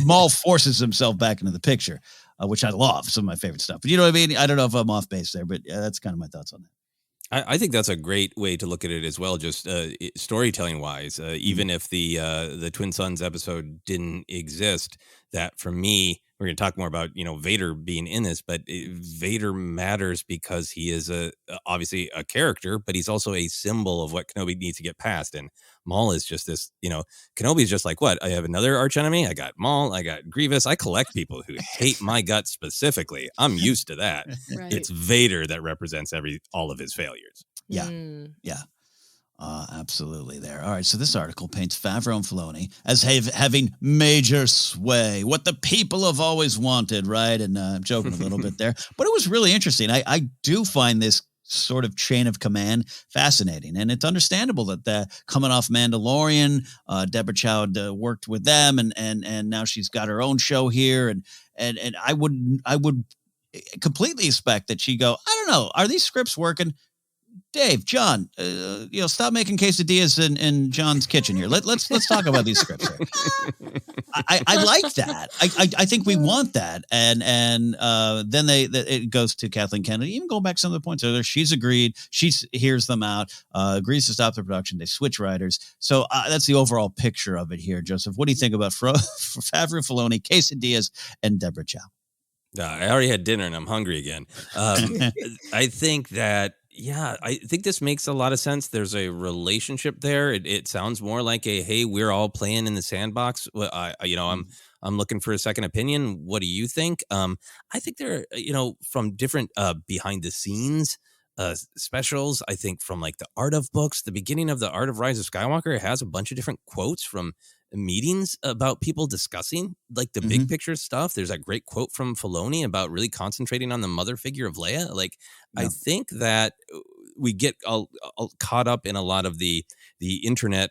Maul forces himself back into the picture, which I love. Some of my favorite stuff. But you know what I mean? I don't know if I'm off base there, but that's kind of my thoughts on that. I think that's a great way to look at it as well, just storytelling wise. Even if the Twin Sons episode didn't exist, that for me, we're going to talk more about Vader being in this, but Vader matters because he is obviously a character, but he's also a symbol of what Kenobi needs to get past. And Maul is just this, Kenobi is just like, what? I have another archenemy. I got Maul. I got Grievous. I collect people who hate my guts specifically. I'm used to that. Right. It's Vader that represents all of his failures. Yeah. Yeah. Absolutely there. All right. So this article paints Favreau and Filoni as having major sway, what the people have always wanted, right? And I'm joking a little bit there, but it was really interesting. I do find this sort of chain of command fascinating, and it's understandable that coming off Mandalorian, Deborah Chow worked with them, and now she's got her own show here, and I would completely expect that she go, I don't know, are these scripts working? Dave, John, stop making quesadillas in John's kitchen here. Let's talk about these scripts here. I like that. I think we want that, and then it goes to Kathleen Kennedy. Even going back to some of the points earlier, she's agreed. She hears them out, agrees to stop the production. They switch writers. So that's the overall picture of it here. Joseph, what do you think about Favreau, Filoni, quesadillas, and Deborah Chow? I already had dinner and I'm hungry again. I think that. Yeah, I think this makes a lot of sense. There's a relationship there. It sounds more like hey, we're all playing in the sandbox. I'm looking for a second opinion. What do you think? I think there, from different behind the scenes specials. I think from like the Art of books, the beginning of the Art of Rise of Skywalker, it has a bunch of different quotes from meetings about people discussing like the big picture stuff. There's that great quote from Filoni about really concentrating on the mother figure of Leia. Like, I think that we get all caught up in a lot of the internet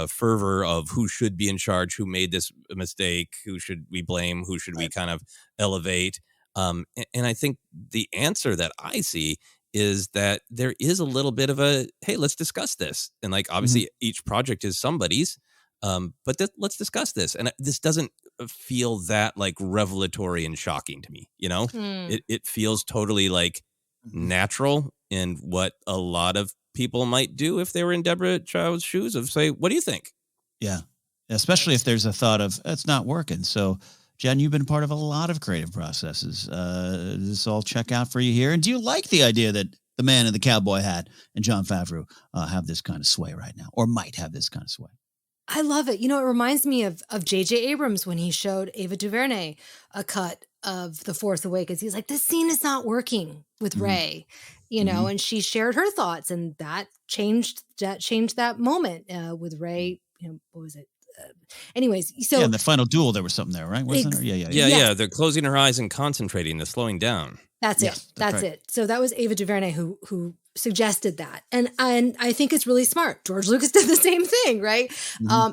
fervor of who should be in charge, who made this mistake, who should we blame, who should we kind of elevate. And I think the answer that I see is that there is a little bit of a, hey, let's discuss this. And like, obviously each project is somebody's, but let's discuss this. And this doesn't feel that like revelatory and shocking to me. It feels totally like natural, and what a lot of people might do if they were in Deborah Chow's shoes of say, what do you think? Yeah. Especially if there's a thought of it's not working. So Jen, you've been part of a lot of creative processes. Does this all check out for you here? And do you like the idea that the man in the cowboy hat and Jon Favreau have this kind of sway right now, or might have this kind of sway? I love it. It reminds me of J.J. Abrams when he showed Ava DuVernay a cut of The Force Awakens. He's like, this scene is not working with Rey, and she shared her thoughts, and that changed that moment with Rey. What was it? Anyways, so in the final duel, there was something there, right? Wasn't there? Yeah. They're closing her eyes and concentrating, the slowing down. That's it. That's right. It. So that was Ava DuVernay who suggested that, and I think it's really smart. George Lucas did the same thing, right?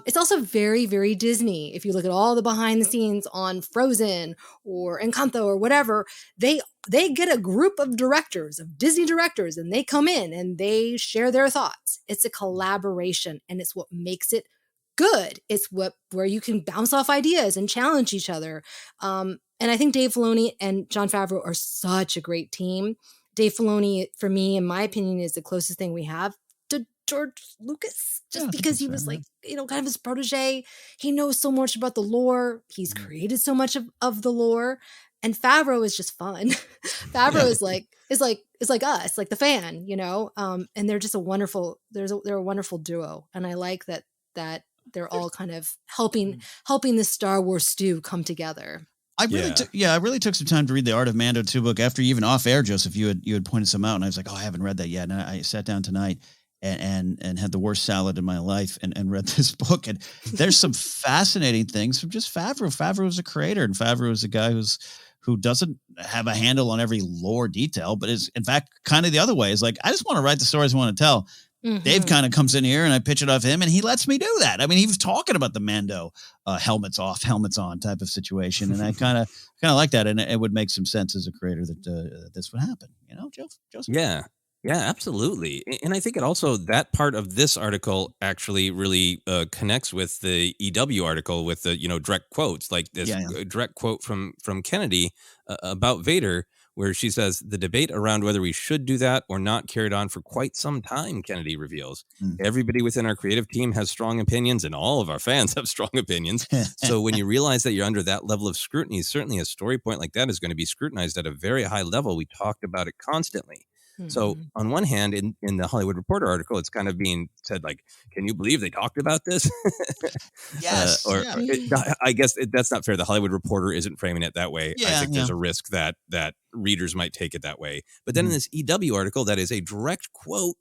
It's also very, very Disney. If you look at all the behind the scenes on Frozen or Encanto or whatever, they get a group of Disney directors, and they come in and they share their thoughts. It's a collaboration, and it's what makes it good. It's where you can bounce off ideas and challenge each other. And I think Dave Filoni and Jon Favreau are such a great team. Dave Filoni, for me, in my opinion, is the closest thing we have to George Lucas, just because he was like, kind of his protege. He knows so much about the lore. He's created so much of the lore. And Favreau is just fun. Favreau is like us, like the fan, and they're just they're a wonderful duo. And I like that they're all kind of helping the Star Wars stew come together. I really took some time to read the Art of Mando 2 book after, even off air, Joseph, you had pointed some out, and I was like, I haven't read that yet. And I sat down tonight and had the worst salad in my life and read this book. And there's some fascinating things from just Favreau. Favreau is a creator, and Favreau is a guy who doesn't have a handle on every lore detail, but is in fact kind of the other way. Is like, I just want to write the stories I want to tell. Dave kind of comes in here and I pitch it off him, and he lets me do that. I mean, he was talking about the Mando helmets off, helmets on type of situation, and I kind of like that, and it would make some sense as a creator that this would happen. Joseph? Yeah, absolutely. And I think it also, that part of this article actually really connects with the EW article with the direct quotes, like this direct quote from Kennedy about Vader, where she says, the debate around whether we should do that or not carried on for quite some time, Kennedy reveals. Everybody within our creative team has strong opinions, and all of our fans have strong opinions. So when you realize that you're under that level of scrutiny, certainly a story point like that is going to be scrutinized at a very high level. We talked about it constantly. So on one hand, in the Hollywood Reporter article, it's kind of being said like, can you believe they talked about this? Yes. I guess that's not fair. The Hollywood Reporter isn't framing it that way. I think there's a risk that readers might take it that way. But then in this EW article, that is a direct quote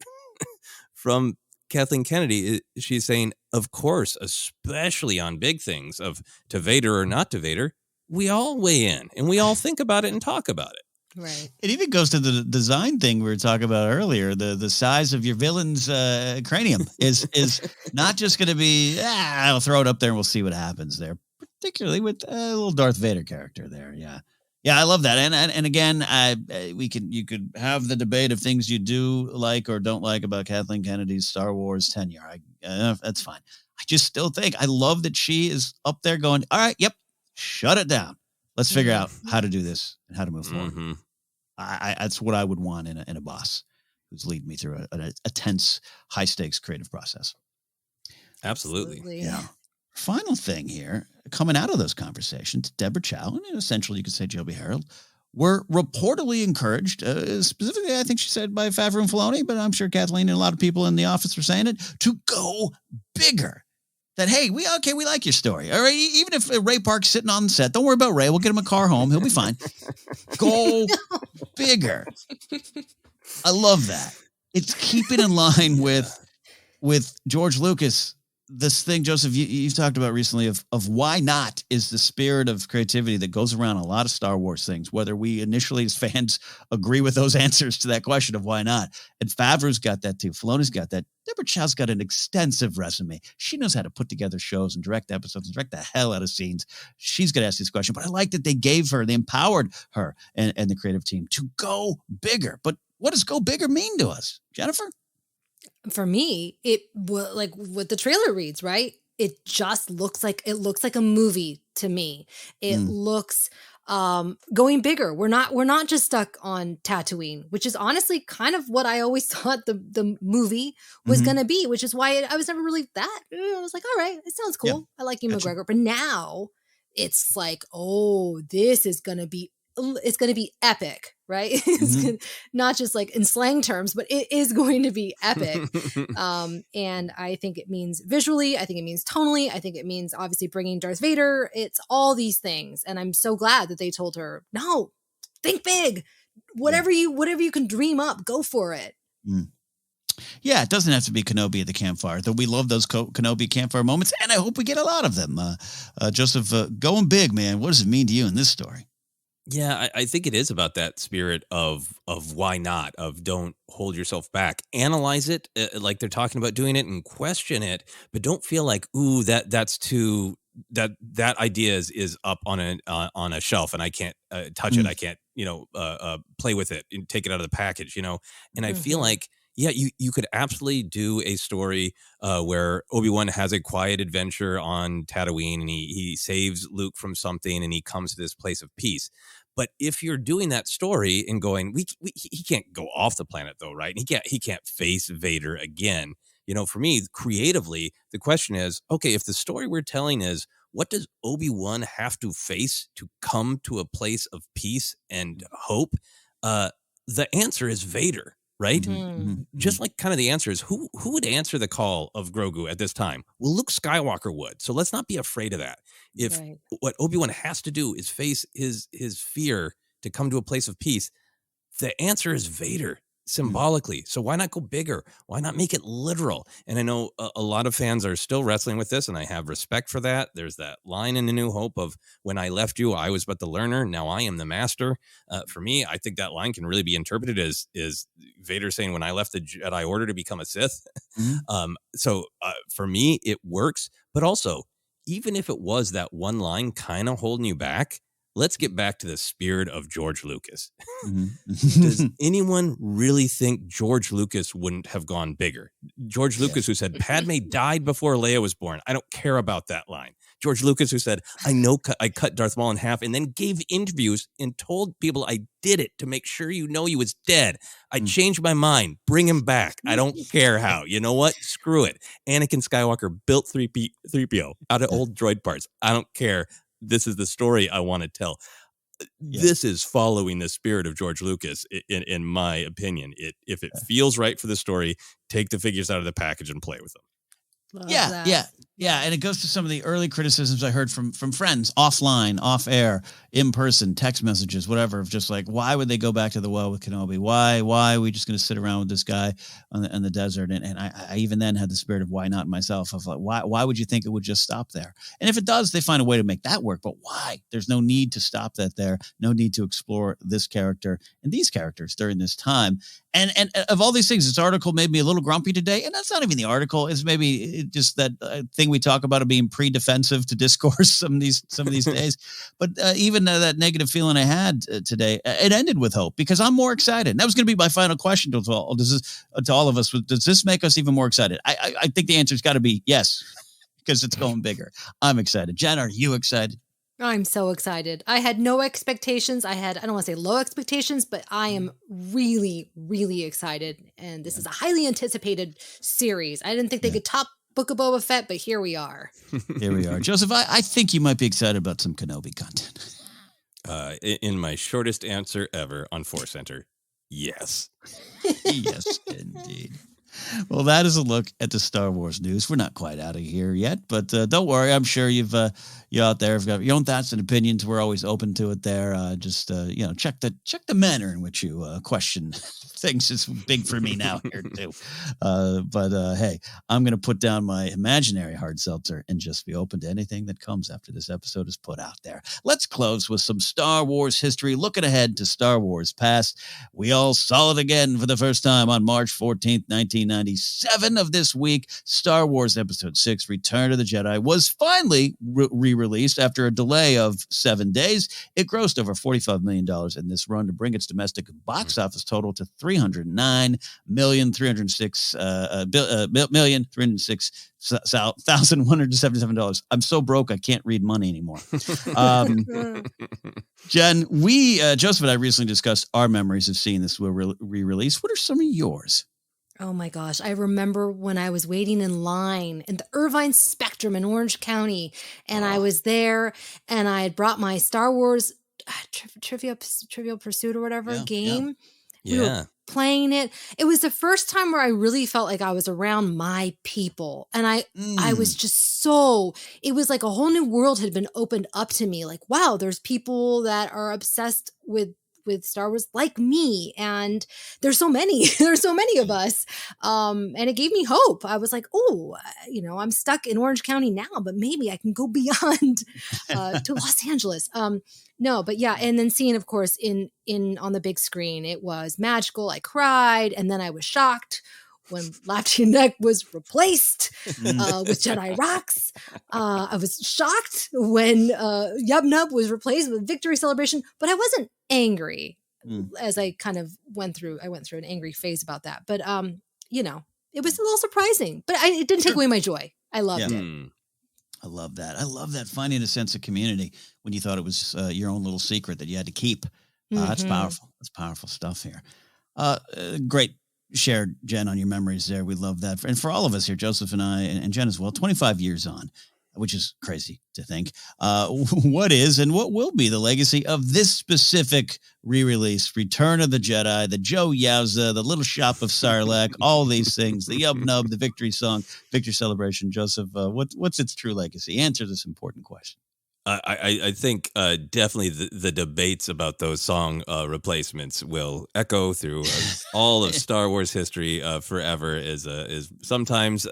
from Kathleen Kennedy. She's saying, of course, especially on big things of to Vader or not to Vader, we all weigh in and we all think about it and talk about it. Right. It even goes to the design thing we were talking about earlier. The size of your villain's cranium is not just going to be, I'll throw it up there and we'll see what happens there. Particularly with a little Darth Vader character there. Yeah. Yeah, I love that. And again, you could have the debate of things you do like or don't like about Kathleen Kennedy's Star Wars tenure. That's fine. I just still think I love that she is up there going, all right, yep, shut it down. Let's figure out how to do this and how to move forward. That's what I would want in a boss who's leading me through a tense, high stakes creative process. Absolutely. Yeah. Final thing here, coming out of those conversations, Deborah Chow, and essentially you could say Joby Harold, were reportedly encouraged, specifically I think she said by Favreau and Filoni, but I'm sure Kathleen and a lot of people in the office were saying it, to go bigger. That, hey, we like your story. All right, even if Ray Park's sitting on the set, don't worry about Ray. We'll get him a car home. He'll be fine. Go bigger. I love that. It's keeping in line with George Lucas. This thing, Joseph, you've talked about recently of why not is the spirit of creativity that goes around a lot of Star Wars things, whether we initially as fans agree with those answers to that question of why not. And Favreau's got that too. Filoni's got that. Deborah Chow's got an extensive resume. She knows how to put together shows and direct episodes and direct the hell out of scenes. She's going to ask this question, but I like that they empowered her and the creative team to go bigger. But what does go bigger mean to us, Jennifer? For me, it like what the trailer reads, right? It just looks like a movie to me. It looks going bigger. We're not just stuck on Tatooine, which is honestly kind of what I always thought the movie was going to be, which is why I was never really that. I was like, all right, it sounds cool. Yeah, I like Ewan McGregor, but now it's like, oh, this is going to be. It's going to be epic, right? It's not just like in slang terms, but it is going to be epic. And I think it means visually. I think it means tonally. I think it means obviously bringing Darth Vader. It's all these things. And I'm so glad that they told her, no, think big, whatever you can dream up, go for it. Yeah, it doesn't have to be Kenobi at the campfire, though we love those Kenobi campfire moments. And I hope we get a lot of them. Joseph, going big, man. What does it mean to you in this story? Yeah, I think it is about that spirit of why not, of don't hold yourself back. Analyze it like they're talking about doing it and question it, but don't feel like, ooh, that's too that idea is up on a shelf and I can't touch it. I can't, play with it and take it out of the package, And I feel like, yeah, you could absolutely do a story where Obi-Wan has a quiet adventure on Tatooine and he saves Luke from something and he comes to this place of peace. But if you're doing that story and going, he can't go off the planet though, right? And he can't face Vader again. For me, creatively, the question is, okay, if the story we're telling is, what does Obi-Wan have to face to come to a place of peace and hope? The answer is Vader. Right? Just like kind of the answer is who would answer the call of Grogu at this time? Well, Luke Skywalker would. So let's not be afraid of that. If what Obi-Wan has to do is face his fear to come to a place of peace, the answer is Vader symbolically. So why not go bigger? Why not make it literal? And I know a lot of fans are still wrestling with this, and I have respect for that. There's that line in A New Hope of, when I left you, I was but the learner. Now I am the master. For me, I think that line can really be interpreted as Vader saying, when I left the Jedi Order to become a Sith. So for me, it works. But also, even if it was that one line kind of holding you back, let's get back to the spirit of George Lucas. Does anyone really think George Lucas wouldn't have gone bigger? George Lucas, who said, Padme died before Leia was born. I don't care about that line. George Lucas, who said, I cut Darth Maul in half, and then gave interviews and told people I did it to make sure you know he was dead. I changed my mind. Bring him back. I don't care how. You know what? Screw it. Anakin Skywalker built 3PO out of old droid parts. I don't care. This is the story I want to tell. This is following the spirit of George Lucas, in my opinion. If it feels right for the story, take the figures out of the package and play with them. Yeah. And it goes to some of the early criticisms I heard from friends offline, off air, in person, text messages, whatever, of just like, why would they go back to the well with Kenobi? Why are we just going to sit around with this guy in the desert? And I even then had the spirit of why not myself, of like, why would you think it would just stop there? And if it does, they find a way to make that work. But why? There's no need to stop that there. No need to explore this character and these characters during this time. And of all these things, this article made me a little grumpy today. And that's not even the article. It's maybe just that thing we talk about of being pre-defensive to discourse some of these days. But even that negative feeling I had today, it ended with hope, because I'm more excited. And that was going to be my final question to all of us. Does this make us even more excited? I think the answer's got to be yes, because it's going bigger. I'm excited. Jen, are you excited? I'm so excited. I had no expectations. I don't want to say low expectations, but I am really, really excited. And this is a highly anticipated series. I didn't think they could top Book of Boba Fett, but here we are. Here we are. Joseph, I think you might be excited about some Kenobi content. In my shortest answer ever on ForceCenter, yes. Yes, indeed. Well, that is a look at the Star Wars news. We're not quite out of here yet, but don't worry. I'm sure you out there have got your own thoughts and opinions. We're always open to it there. Just check the manner in which you question things. It's big for me now here too. But hey, I'm going to put down my imaginary hard seltzer and just be open to anything that comes after this episode is put out there. Let's close with some Star Wars history, looking ahead to Star Wars past. We all saw it again for the first time on March 14th, 1997 of this week. Star Wars Episode 6, Return of the Jedi, was finally re-released after a delay of 7 days. It grossed over $45 million in this run to bring its domestic box office total to $309,306,177. I'm so broke I can't read money anymore. Jen, Joseph and I recently discussed our memories of seeing this re-release. What are some of yours? Oh my gosh. I remember when I was waiting in line in the Irvine Spectrum in Orange County, and I was there, and I had brought my Star Wars Trivial Pursuit or whatever game. Yeah. We were playing it. It was the first time where I really felt like I was around my people. And I was just it was like a whole new world had been opened up to me. Like, wow, there's people that are obsessed with Star Wars like me, and there's so many of us, and it gave me hope. I was like, I'm stuck in Orange County now, but maybe I can go beyond to Los Angeles. No, but yeah, and then seeing, of course, in on the big screen, it was magical. I cried, and then I was shocked when Lapchinek was replaced with Jedi Rocks. I was shocked when Yub Nub was replaced with Victory Celebration, but I wasn't angry as I kind of went through an angry phase about that. But, it was a little surprising, but it didn't take away my joy. I loved it. I love that. I love that, finding a sense of community when you thought it was your own little secret that you had to keep. That's powerful. That's powerful stuff here. Great. Shared, Jen, on your memories there. We love that. And for all of us here, Joseph and I, and Jen as well, 25 years on, which is crazy to think. What is and what will be the legacy of this specific re-release, Return of the Jedi, the Joe Yowza, the Little Shop of Sarlacc, all these things, the Yub Nub, the Victory Song, Victory Celebration. Joseph, what's its true legacy? Answer this important question. I think definitely the debates about those song replacements will echo through all of Star Wars history forever. Is sometimes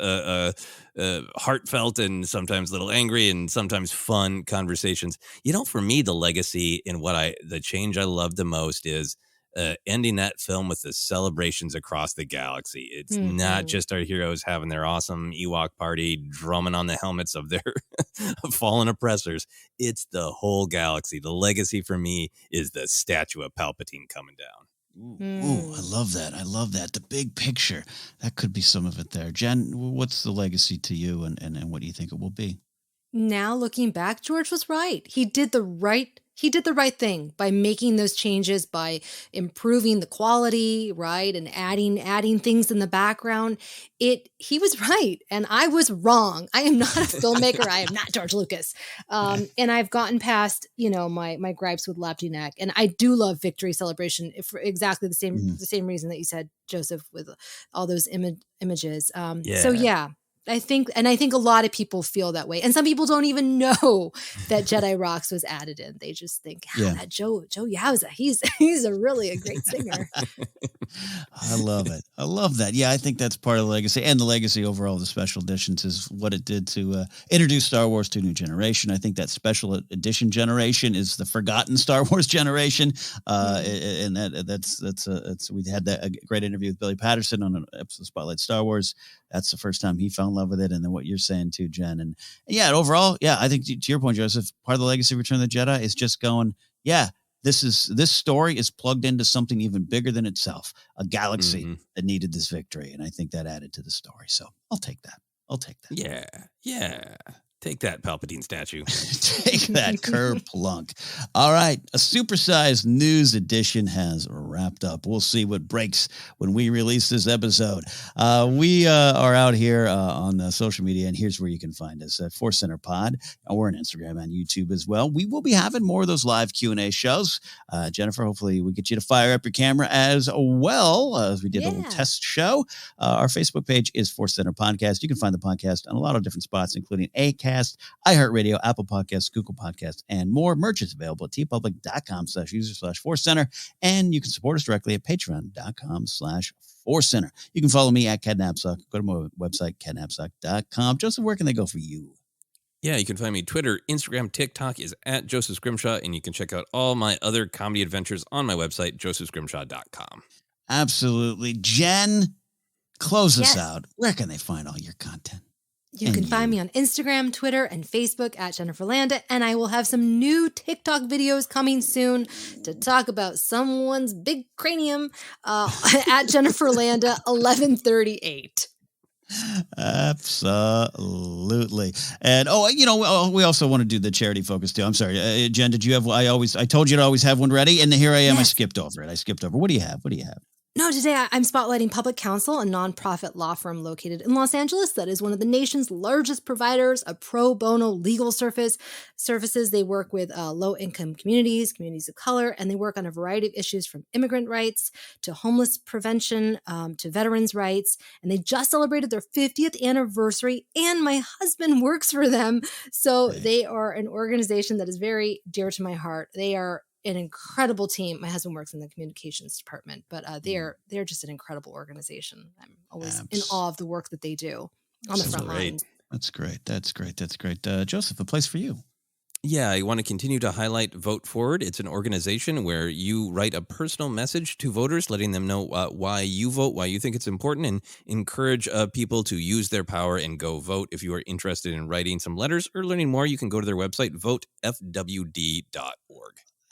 heartfelt and sometimes a little angry and sometimes fun conversations. For me, the legacy and the change I love the most is ending that film with the celebrations across the galaxy. It's not just our heroes having their awesome Ewok party, drumming on the helmets of their fallen oppressors. It's the whole galaxy. The legacy for me is the statue of Palpatine coming down. Ooh, I love that. I love that. The big picture. That could be some of it there. Jen, what's the legacy to you and what do you think it will be? now looking back, George was right. He did the right thing by making those changes, by improving the quality, right, and adding things in the background. He was right, and I was wrong. I am not a filmmaker. I am not George Lucas, and I've gotten past my gripes with Laptinek, and I do love Victory Celebration for exactly the same reason that you said, Joseph, with all those images. So yeah. I think a lot of people feel that way. And some people don't even know that Jedi Rocks was added in. They just think, that Joe Yowza, he's a really a great singer. I love it. I love that. Yeah, I think that's part of the legacy, and the legacy overall of the special editions is what it did to introduce Star Wars to a new generation. I think that special edition generation is the forgotten Star Wars generation. And that's we had that a great interview with Billy Patterson on an episode of Spotlight Star Wars. That's the first time he fell in love with it. And then what you're saying too, Jen. And yeah, overall, I think to your point, Joseph, part of the legacy of Return of the Jedi is just going, this story is plugged into something even bigger than itself, a galaxy that needed this victory. And I think that added to the story. So I'll take that. Yeah. Take that, Palpatine statue. Take that, Kerplunk. All right. A supersized news edition has wrapped up. We'll see what breaks when we release this episode. We are out here on social media, and here's where you can find us at ForceCenter Pod. We're on Instagram and YouTube as well. We will be having more of those live Q&A shows. Jennifer, hopefully we get you to fire up your camera as well as we did a little test show. Our Facebook page is ForceCenter Podcast. You can find the podcast on a lot of different spots, including Acast, iHeartRadio, Apple Podcasts, Google Podcasts, and more. Merch is available at tpublic.com/user/ForceCenter, and you can support us directly at patreon.com/ForceCenter. You can follow me at Napzok. Go to my website, napzok.com. Joseph, where can they go for you? Yeah, you can find me Twitter, Instagram, TikTok is at Joseph Scrimshaw, and you can check out all my other comedy adventures on my website, josephscrimshaw.com. Absolutely. Jen, close us out. Where can they find all your content? You can find me on Instagram, Twitter, and Facebook at Jennifer Landa, and I will have some new TikTok videos coming soon to talk about someone's big cranium at Jennifer Landa 1138. Absolutely. And we also want to do the charity focus too. I'm sorry, Jen, did you have? I told you to always have one ready, and here I am. Yes. I skipped over it. What do you have? No, today I'm spotlighting Public Counsel, a nonprofit law firm located in Los Angeles that is one of the nation's largest providers of pro bono legal services. They work with low-income communities of color, and they work on a variety of issues from immigrant rights to homeless prevention to veterans' rights. And they just celebrated their 50th anniversary, and my husband works for them. So They are an organization that is very dear to my heart. They are an incredible team. My husband works in the communications department, but they're just an incredible organization. I'm always in awe of the work that they do on the front lines. That's great. Joseph, a place for you. Yeah, I want to continue to highlight Vote Forward. It's an organization where you write a personal message to voters, letting them know why you vote, why you think it's important, and encourage people to use their power and go vote. If you are interested in writing some letters or learning more, you can go to their website, votefwd.org.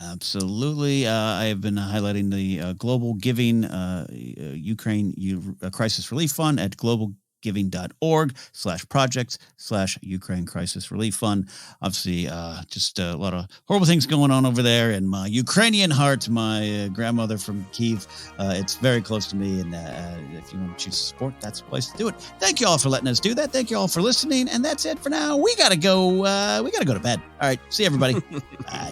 Absolutely. I have been highlighting the Global Giving Ukraine Crisis Relief Fund at globalgiving.org/projects/Ukraine Crisis Relief Fund. Obviously, just a lot of horrible things going on over there. And my Ukrainian heart, my grandmother from Kyiv, it's very close to me. And if you want to choose to support, that's the place to do it. Thank you all for letting us do that. Thank you all for listening. And that's it for now. We got to go. We got to go to bed. All right. See everybody. Bye.